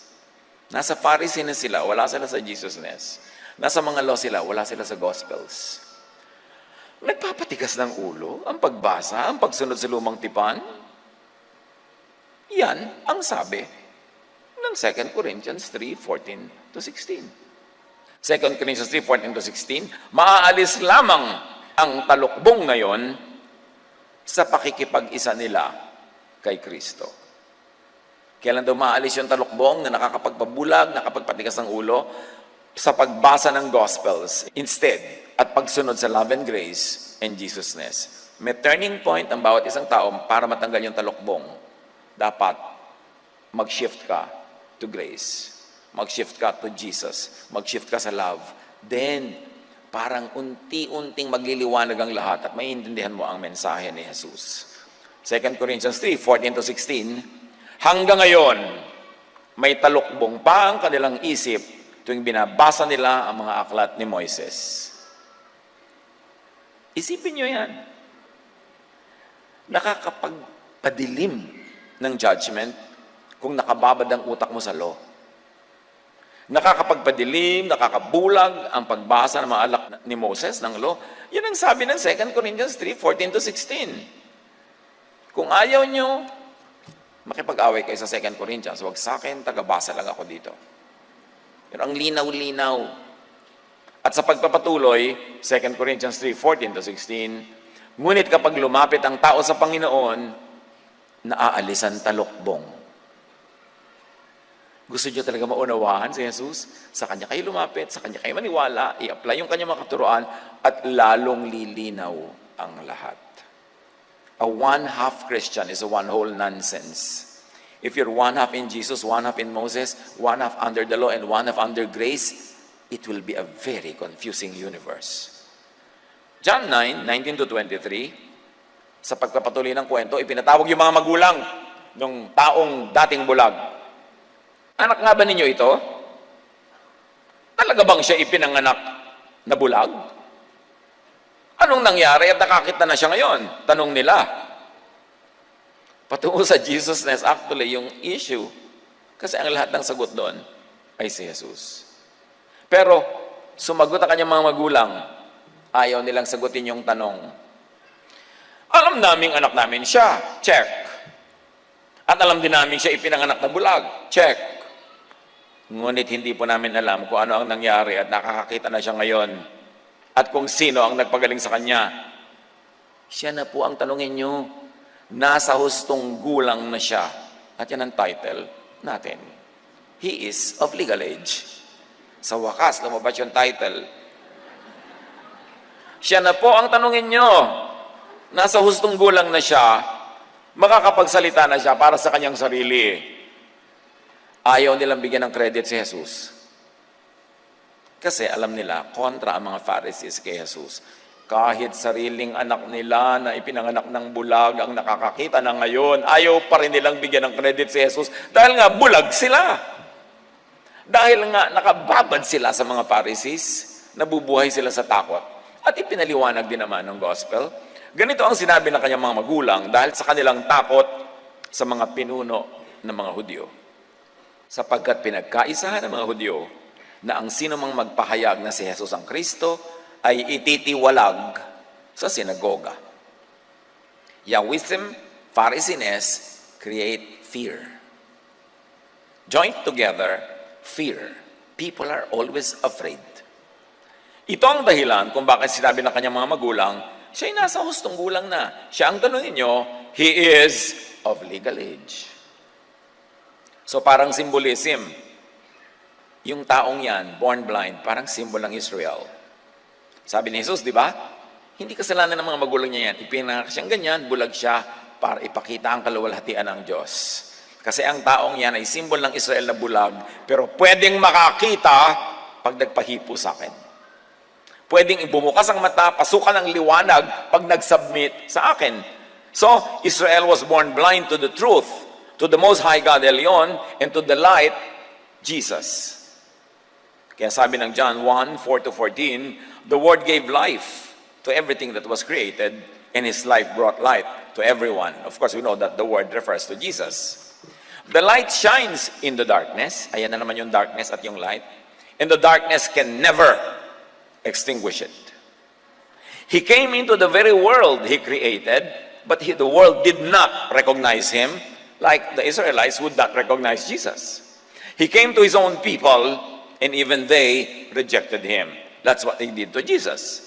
Nasa Pharisee na sila, wala sila sa Jesusness. Nasa mga law sila, wala sila sa Gospels. Nagpapatigas ng ulo, ang pagbasa, ang pagsunod sa lumang tipan. Yan ang sabi ng 2 Corinthians 3:14-16. 2 Corinthians 3:14-16, maaalis lamang ang talukbong ngayon sa pakikipag-isa nila kay Kristo. Kailan daw maalis yung talukbong na nakakapagpabulag, nakapagpatigas ng ulo? Sa pagbasa ng Gospels instead at pagsunod sa love and grace and Jesusness. May turning point ang bawat isang tao para matanggal yung talukbong. Dapat mag-shift ka to grace. Mag-shift ka to Jesus. Mag-shift ka sa love. Then, parang unti-unting magliliwanag ang lahat at maiintindihan mo ang mensahe ni Jesus. 2 Corinthians 3:14-16, hanggang ngayon, may talukbong pa ang kanilang isip tuwing binabasa nila ang mga aklat ni Moises. Isipin nyo yan. Nakakapagpadilim ng judgment kung nakababad ang utak mo sa law. Nakakapagpadilim, nakakabulag ang pagbasa ng mga alak ni Moses ng law. Yan ang sabi ng 2 Corinthians 3:14-16. Kung ayaw nyo, makipag-away kayo sa 2 Corinthians, wag sa akin, tagabasa lang ako dito. Pero ang linaw-linaw. At sa pagpapatuloy, 2 Corinthians 3:14-16, ngunit kapag lumapit ang tao sa Panginoon, naaalisan talukbong. Gusto niyo talaga maunawaan si Jesus? Sa Kanya kayo lumapit, sa Kanya kayo maniwala, i-apply yung Kanyang mga katuruan, at lalong lilinaw ang lahat. A one-half Christian is a one-whole nonsense. If you're one half in Jesus, one half in Moses, one half under the law, and one half under grace, it will be a very confusing universe. John 9:19-23, sa pagpapatuloy ng kwento, ipinatawag yung mga magulang ng taong dating bulag. Anak nga ba ninyo ito? Talaga bang siya ipinanganak na bulag? Anong nangyari at nakakita na siya ngayon? Tanong nila. Patungo sa Jesusness, actually, yung issue, kasi ang lahat ng sagot doon ay si Jesus. Pero, sumagot ang kanyang mga magulang, ayaw nilang sagutin yung tanong. Alam naming anak namin siya, check. At alam din namin siya ipinanganak na bulag, check. Ngunit hindi po namin alam kung ano ang nangyari at nakakakita na siya ngayon at kung sino ang nagpagaling sa kanya. Siya na po ang tanungin nyo. Nasa hustong gulang na siya. At yan ang title natin. He is of legal age. Sa wakas, lumabas yung title. Siya na po ang tanungin nyo. Nasa hustong gulang na siya, makakapagsalita na siya para sa kanyang sarili. Ayaw nilang bigyan ng credit si Jesus. Kasi alam nila, kontra ang mga Pharisees kay Jesus. Kahit sariling anak nila na ipinanganak ng bulag ang nakakakita na ngayon, ayaw pa rin nilang bigyan ng credit si Jesus dahil nga bulag sila. Dahil nga nakababad sila sa mga Pharisees, nabubuhay sila sa takot. At ipinaliwanag din naman ng gospel. Ganito ang sinabi ng kanyang mga magulang dahil sa kanilang takot sa mga pinuno ng mga Hudyo. Sapagkat pinagkaisahan ng mga Hudyo na ang sino mang magpahayag na si Jesus ang Kristo ay ititiwalag sa sinagoga. Yahwism, Pharisees create fear. Joined together, fear. People are always afraid. Ito ang dahilan kung bakit sinabi ng kanyang mga magulang, siya ay nasa hustong gulang na. Siya ang tanongin nyo, he is of legal age. So parang symbolism. Yung taong yan, born blind, parang symbol ng Israel. Sabi ni Jesus, di ba? Hindi kasalanan ng mga magulang niya yan. Ipinanganak siyang ganyan, bulag siya para ipakita ang kaluwalhatian ng Diyos. Kasi ang taong yan ay simbol ng Israel na bulag, pero pwedeng makakita pag nagpahipo sa akin. Pwedeng bumukas ang mata, pasukan ng liwanag pag nag-submit sa akin. So, Israel was born blind to the truth, to the Most High God Elyon, and to the light, Jesus. Kaya sabi ng John 1:4-14, the Word gave life to everything that was created, and His life brought light to everyone. Of course, we know that the Word refers to Jesus. The light shines in the darkness. Ayan na naman yung darkness at yung light. And the darkness can never extinguish it. He came into the very world He created, but the world did not recognize Him like the Israelites would not recognize Jesus. He came to His own people, and even they rejected Him. That's what they did to Jesus.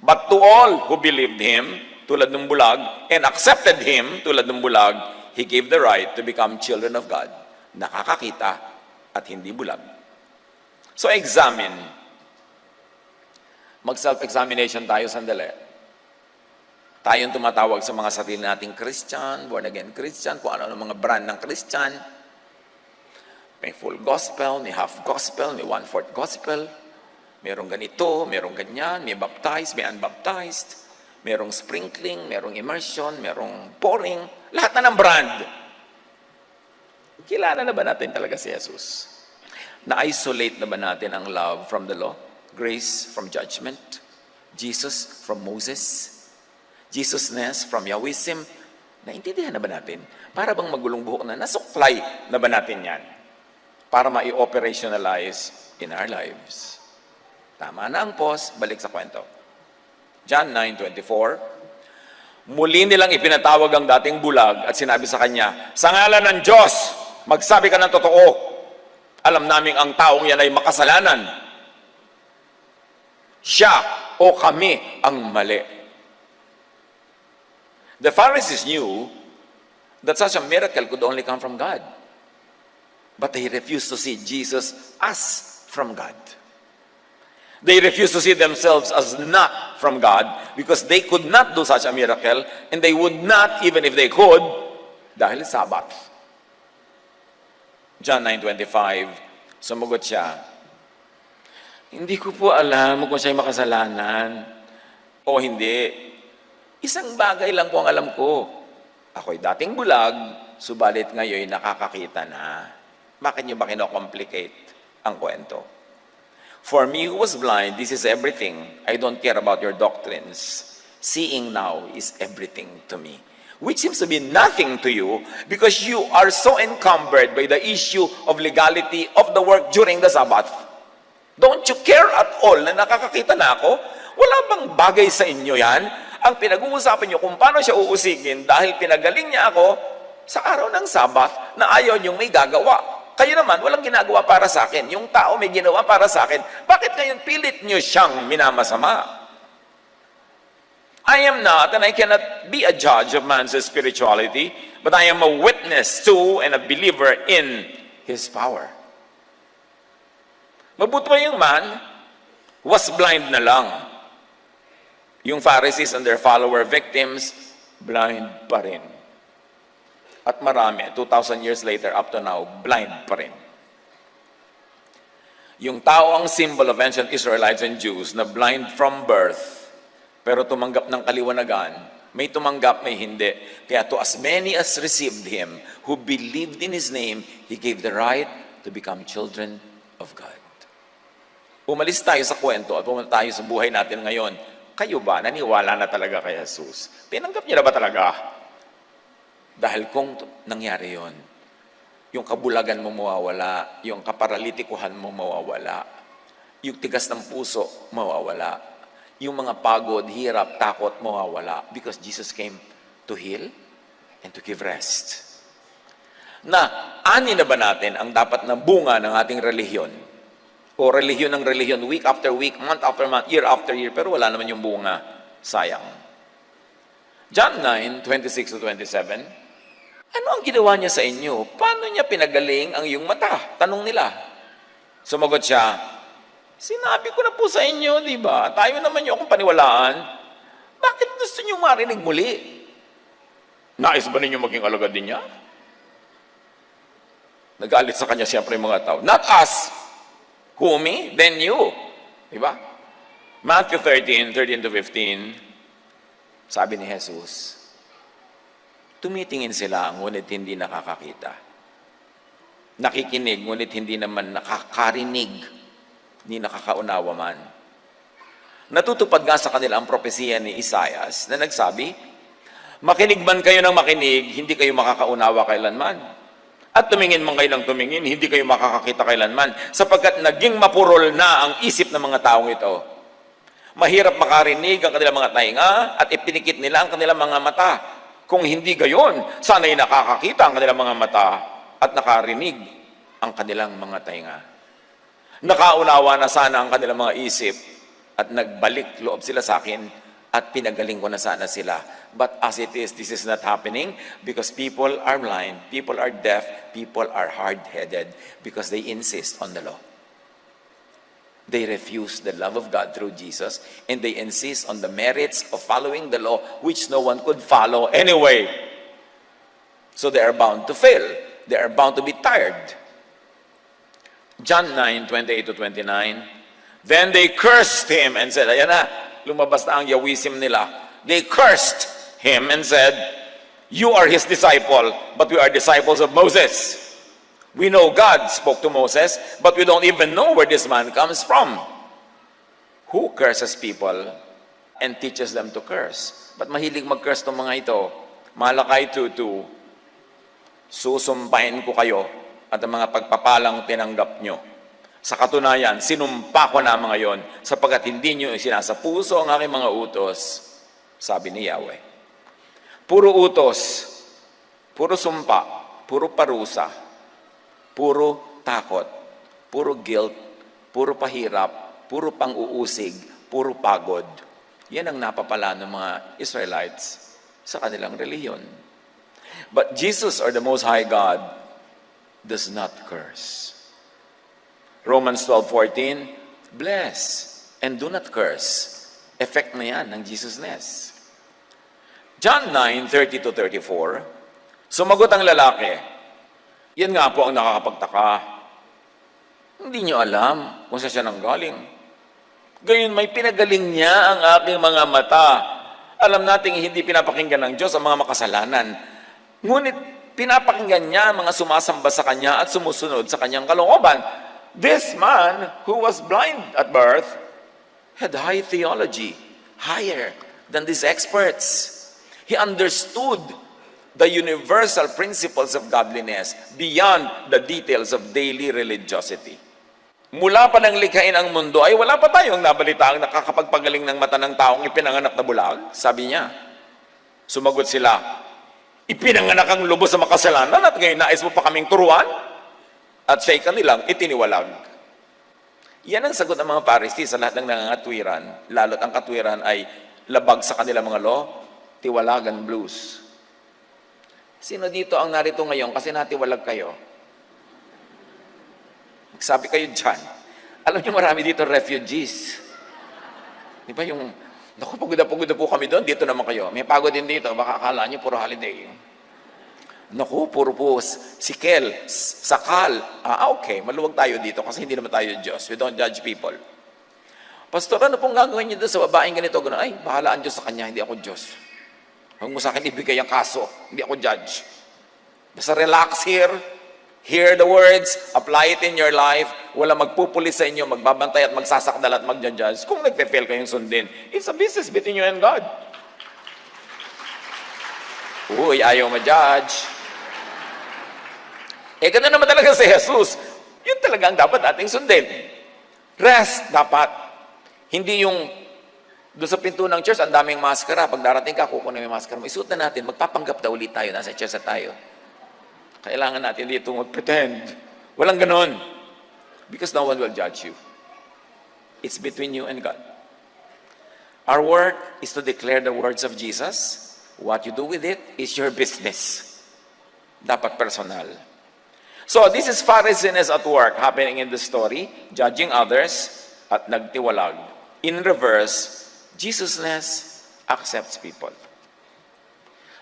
But to all who believed Him, tulad ng bulag, and accepted Him, tulad ng bulag, He gave the right to become children of God, nakakakita at hindi bulag. So examine. Mag-self-examination tayo sandali. Tayong tumatawag sa mga sarili nating Christian, born-again Christian, kung ano ang mga brand ng Christian. May full gospel, may half gospel, may one-fourth gospel. Merong ganito, merong ganyan, may baptized, may unbaptized. Merong sprinkling, merong immersion, merong pouring. Lahat na ng brand. Kilala na ba natin talaga si Jesus? Na-isolate na ba natin ang love from the law? Grace from judgment? Jesus from Moses? Jesusness from Yahwism? Naintindihan na ba natin? Para bang magulong buhok na, nasuklay na ba natin yan? Para ma-operationalize in our lives. Tama na ang pause, balik sa kwento. John 9:24, muli nilang ipinatawag ang dating bulag at sinabi sa kanya, sa ngalan ng Diyos, magsabi ka ng totoo. Alam naming ang taong yan ay makasalanan. Siya o kami ang mali. The Pharisees knew that such a miracle could only come from God. But they refused to see Jesus as from God. They refused to see themselves as not from God because they could not do such a miracle and they would not, even if they could, dahil Sabbath. John 9:25, sumagot siya, hindi ko po alam kung siya'y makasalanan o hindi. Isang bagay lang po ang alam ko. Ako'y dating bulag, subalit ngayon nakakakita na. Bakit niyo ba kino-complicate ang kwento? For me who was blind, this is everything. I don't care about your doctrines. Seeing now is everything to me. Which seems to be nothing to you because you are so encumbered by the issue of legality of the work during the Sabbath. Don't you care at all na nakakakita na ako? Wala bang bagay sa inyo yan? Ang pinag-uusapan nyo kung paano siya uusigin dahil pinagaling niya ako sa araw ng Sabbath na ayaw niyong may gagawa. Kayo naman, walang ginagawa para sa akin. Yung tao may ginawa para sa akin. Bakit ngayon pilit nyo siyang minamasama? I am not, and I cannot be a judge of man's spirituality, but I am a witness to and a believer in his power. Mabuti pa yung man was blind na lang. Yung Pharisees and their follower victims, blind pa rin. At marami, 2,000 years later, up to now, blind pa rin. Yung tao ang symbol of ancient Israelites and Jews na blind from birth, pero tumanggap ng kaliwanagan, may tumanggap, may hindi. Kaya to as many as received Him, who believed in His name, He gave the right to become children of God. Umalis tayo sa kwento at pumunta tayo sa buhay natin ngayon. Kayo ba, naniwala na talaga kay Jesus? Tinanggap niyo na ba talaga? Dahil kung nangyari yon, yung kabulagan mo mawawala, yung kaparalitikuhan mo mawawala, yung tigas ng puso mawawala, yung mga pagod, hirap, takot mawawala, because Jesus came to heal and to give rest. Na, ani na ba natin ang dapat na bunga ng ating relihiyon? O relihiyon ng relihiyon, week after week, month after month, year after year, pero wala naman yung bunga. Sayang. John 9:26 to 27, ano ang ginawa niya sa inyo? Paano niya pinagaling ang iyong mata? Tanong nila. Sumagot siya, sinabi ko na po sa inyo, di ba? Tayo naman niyo akong paniwalaan. Bakit gusto niyo marinig muli? Nais ba ninyo maging alagad din niya? Nagalit sa kanya siyempre yung mga tao. Not us! Who, me? Then you. Diba? Matthew 13 to 15, sabi ni Jesus, tumitingin sila, ngunit hindi nakakakita. Nakikinig, ngunit hindi naman nakakarinig, hindi nakakaunawa man. Natutupad nga sa kanila ang propesiya ni Isaias na nagsabi, makinig man kayo ng makinig, hindi kayo makakaunawa kailanman. At tumingin man kayo ng tumingin, hindi kayo makakakita kailanman, sapagkat naging mapurol na ang isip ng mga taong ito. Mahirap makarinig ang kanilang mga tainga at ipinikit nila ang kanilang mga mata. Kung hindi gayon, sana'y nakakakita ang kanilang mga mata at nakarinig ang kanilang mga tainga. Nakaunawa na sana ang kanilang mga isip at nagbalik loob sila sa akin at pinagaling ko na sana sila. But as it is, this is not happening because people are blind, people are deaf, people are hard-headed because they insist on the law. They refuse the love of God through Jesus, and they insist on the merits of following the law, which no one could follow anyway. So they are bound to fail. They are bound to be tired. John 9:28 to 29, then they cursed him and said, ayan na, lumabas na ang Yawism nila. They cursed him and said, you are his disciple, but we are disciples of Moses. We know God spoke to Moses, but we don't even know where this man comes from. Who curses people and teaches them to curse? Ba't mahilig mag-curse itong mga ito? Malakay 2:2, susumpahin ko kayo at ang mga pagpapalang tinanggap nyo. Sa katunayan, sinumpa ko na mga yon, sapagkat hindi nyo sinasapuso ang aking mga utos, sabi ni Yahweh. Puro utos, puro sumpa, puro parusa, puro takot, puro guilt, puro pahirap, puro pang-uusig, puro pagod. Yan ang napapala ng mga Israelites sa kanilang relihiyon. But Jesus, or the Most High God, does not curse. Romans 12:14, bless and do not curse. Effect na yan ng Jesusness. John 9:30 to 34, sumagot ang lalaki, yan nga po ang nakakapagtaka. Hindi niyo alam kung saan siya nanggaling. Gayon may pinagaling niya ang aking mga mata. Alam nating hindi pinapakinggan ng Diyos ang mga makasalanan. Ngunit pinapakinggan niya ang mga sumasamba sa Kanya at sumusunod sa Kanyang kalooban. This man, who was blind at birth, had high theology, higher than these experts. He understood the universal principles of godliness beyond the details of daily religiosity. Mula pa nang likhain ang mundo, ay wala pa tayong nabalitaang nakakapagpagaling ng mata ng taong ipinanganak na bulag, sabi niya. Sumagot sila, ipinanganak ang lubos sa makasalanan at ngayon nais mo pa kaming turuan? at siya'y kanilang itiniwalag. Yan ang sagot ng mga Pharisees sa lahat ng nangangatwiran, lalo't ang katwiran ay labag sa kanilang mga law, tiwalagan blues. Sino dito ang narito ngayon kasi natiwalag kayo? Magsabi kayo dyan. Alam niyo marami dito refugees. Di ba yung, naku, pagod na po kami doon, dito naman kayo. May pagod din dito, baka akala niyo puro holiday. Naku, puro po, sikel, sakal. Okay, maluwag tayo dito kasi hindi naman tayo Diyos. We don't judge people. Pastor, ano pong gagawin niyo doon sa babaeng ganito? Ganun, ay, bahala ang Diyos sa kanya, hindi ako Diyos. Huwag mo sa akin ibigay ang kaso, hindi ako judge. Basta relax here, hear the words, apply it in your life, wala magpupulis sa inyo, magbabantay at magsasakdal at magja-judge. Kung nagpe-fail kayong sundin, it's a business between you and God. Uy, ayaw ma-judge. Gano'n naman talaga si Jesus. Yun talaga ang dapat ating sundin. Rest, dapat. Hindi yung doon sa pinto ng church, ang daming maskara. Pag darating ka, kukunin yung maskara mo. Isuot na natin, magpapanggap na ulit tayo. Nasa church na tayo. Kailangan natin dito mag-pretend. Walang ganon. Because no one will judge you. It's between you and God. Our work is to declare the words of Jesus. What you do with it is your business. Dapat personal. So, this is Pharisees at work happening in the story, judging others at nagtiwalag. In reverse, Jesusness accepts people.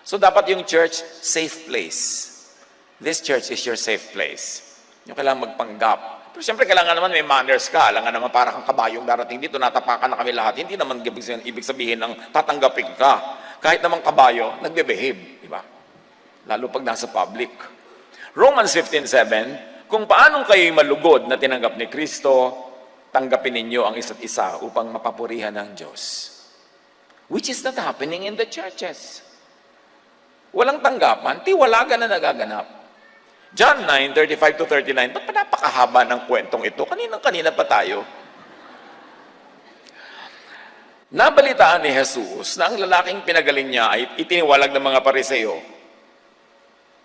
So, dapat yung church, safe place. This church is your safe place. Yung kailangan magpanggap. Pero siyempre, kailangan naman may manners ka. Kailangan naman para kang kabayong darating dito, natapakan na kami lahat. Hindi naman ibig sabihin ng tatanggapin ka. Kahit naman kabayo, nagbe-behave. Diba? Lalo pag nasa public. Romans 15:7, kung paanong kayo'y malugod na tinanggap ni Kristo, tanggapin ninyo ang isa't isa upang mapapurihan ng Diyos. Which is not happening in the churches. Walang tanggapan, tiwalagan na nagaganap. John 9:35-39, ba't pa napakahaba ng kwentong ito? Kanina pa tayo. Nabalitaan ni Jesus na ang lalaking pinagaling niya ay itiniwalag ng mga Pariseo.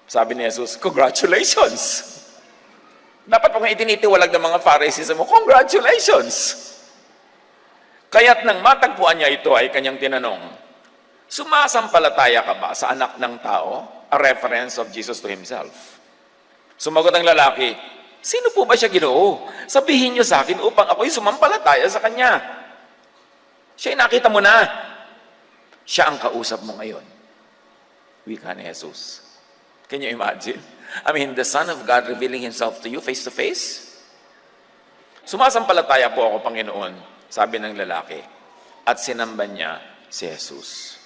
Sabi ni Jesus, congratulations! Dapat pag itinitiwalag ng mga Pharisees mo, congratulations! Kaya't nang matagpuan niya ito ay kanyang tinanong, sumasampalataya ka ba sa anak ng tao? A reference of Jesus to himself. Sumagot ang lalaki, sino po ba siya, Ginoo? Sabihin niyo sa akin upang ako'y sumampalataya sa kanya. Siya'y nakita mo na. Siya ang kausap mo ngayon. Wika ni Jesus. Can you imagine? I mean, the Son of God revealing Himself to you face to face? Sumasampalataya po ako, Panginoon, sabi ng lalaki. At sinamba niya si Jesus.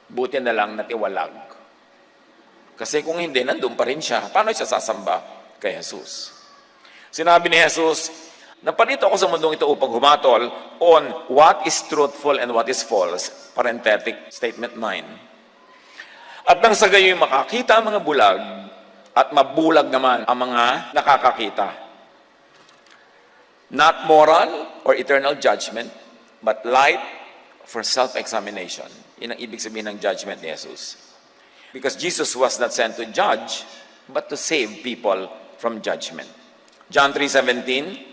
Buti na lang natiwalag. Kasi kung hindi, nandun pa rin siya. Paano siya sasamba kay Jesus? Sinabi ni Jesus, naparito ako sa mundong ito upang humatol on what is truthful and what is false. Parenthetic statement 9. At nang sa gayo'y makakita ang mga bulag at mabulag naman ang mga nakakakita. Not moral or eternal judgment, but light for self-examination. Yun ang ibig sabihin ng judgment ni Jesus. Because Jesus was not sent to judge, but to save people from judgment. John 3:17.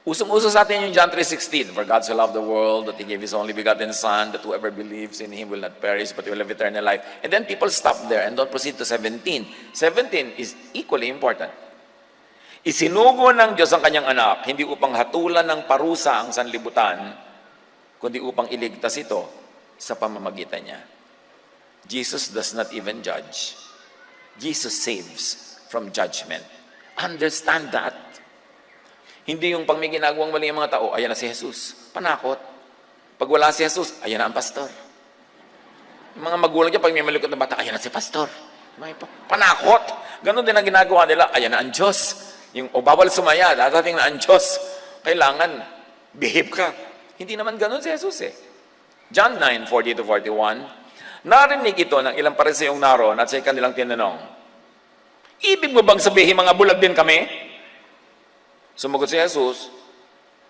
Usong-uso sa atin yung John 3:16. For God so loved the world that He gave His only begotten Son, that whoever believes in Him will not perish, but will have eternal life. And then people stop there and don't proceed to 17. 17 is equally important. Isinugo ng Diyos ang kanyang anak, hindi upang hatulan ng parusa ang sanlibutan, kundi upang iligtas ito sa pamamagitan niya. Jesus does not even judge. Jesus saves from judgment. Understand that. Hindi yung pag may ginagawang mali ang mga tao, ayan na si Jesus. Panakot. Pag wala si Jesus, ayan na ang pastor. Yung mga magulang niya, pag may malikot na bata, ayan na si pastor. Panakot. Ganon din ang ginagawa nila, ayan na ang Diyos. Yung, bawal sumaya, dadating na ang Diyos. Kailangan, behave ka. Hindi naman ganon si Jesus eh. John 9:40-41, narinig ito ng ilang Pariseyong naroon at sa kanilang tinanong, ibig mo bang sabihin mga bulag din kami? Sumagot si Jesus,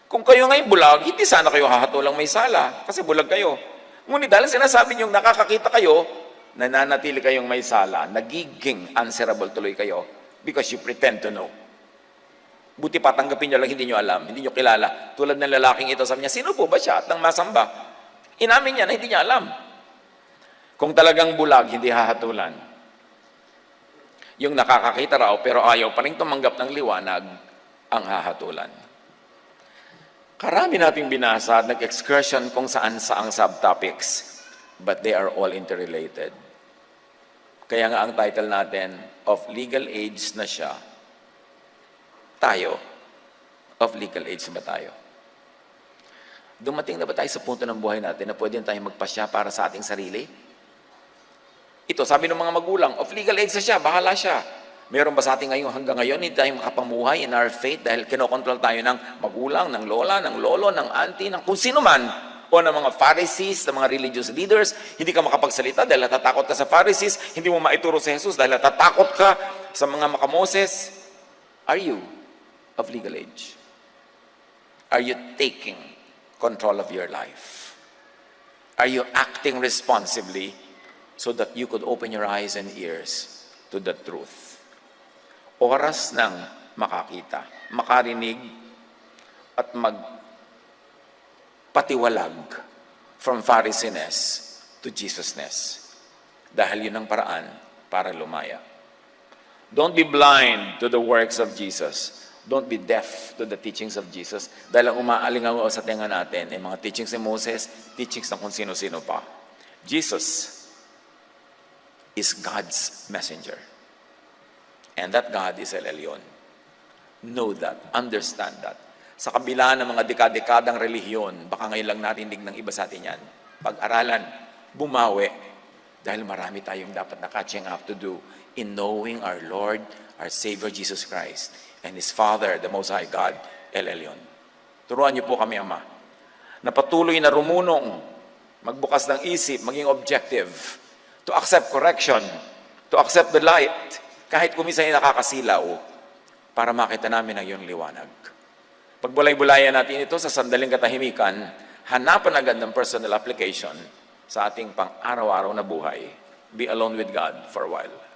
kung kayo nga'y bulag, hindi sana kayo hahatulang may sala, kasi bulag kayo. Ngunit dahil sinasabi niyong nakakakita kayo, nananatili kayong may sala, nagiging answerable tuloy kayo, because you pretend to know. Buti pa tanggapin nyo lang, hindi nyo alam, hindi nyo kilala. Tulad ng lalaking ito, sabi niya, sino po ba siya? At nang masamba, inamin niya na hindi niya alam. Kung talagang bulag, hindi hahatulan. Yung nakakakita raw, pero ayaw pa rin tumanggap ng liwanag, ang hahatulan. Karami nating binasa at nag-excursion kung saan-saang subtopics, but they are all interrelated. Kaya nga ang title natin, of legal age na siya, tayo, of legal age ba tayo? Dumating na ba tayo sa punto ng buhay natin na pwede tayong magpasya para sa ating sarili? Ito, sabi ng mga magulang, of legal age na siya, bahala siya. Meron ba sa ating hanggang ngayon, hindi tayo makapamuhay in our faith dahil kinokontrol tayo ng magulang, ng lola, ng lolo, ng auntie, ng kung sino man, o ng mga Pharisees, ng mga religious leaders, hindi ka makapagsalita dahil natatakot ka sa Pharisees, hindi mo maituro si Jesus dahil natatakot ka sa mga makamoses. Are you of legal age? Are you taking control of your life? Are you acting responsibly so that you could open your eyes and ears to the truth? Oras ng makakita, makarinig, at magpatiwalag from Pharisees to Jesusness. Dahil yun ang paraan para lumaya. Don't be blind to the works of Jesus. Don't be deaf to the teachings of Jesus. Dahil ang umaalingaw sa tenga natin ay mga teachings ni Moses, teachings ng kung sino-sino pa. Jesus is God's messenger. And that God is El Elyon. Know that. Understand that. Sa kabila ng mga dekadekadang relihiyon, baka ngayon lang narinig ng iba sa atin yan. Pag-aralan, bumawi. Dahil marami tayong dapat na catching up to do in knowing our Lord, our Savior Jesus Christ, and His Father, the Most High God, El Elyon. Turuan niyo po kami, Ama, na patuloy na rumunong, magbukas ng isip, maging objective, to accept correction, to accept the light, kahit kuminsan ay nakakasilaw, para makita namin ang iyong liwanag. Pagbulay-bulayan natin ito sa sandaling katahimikan, hanapan agad ng personal application sa ating pang-araw-araw na buhay. Be alone with God for a while.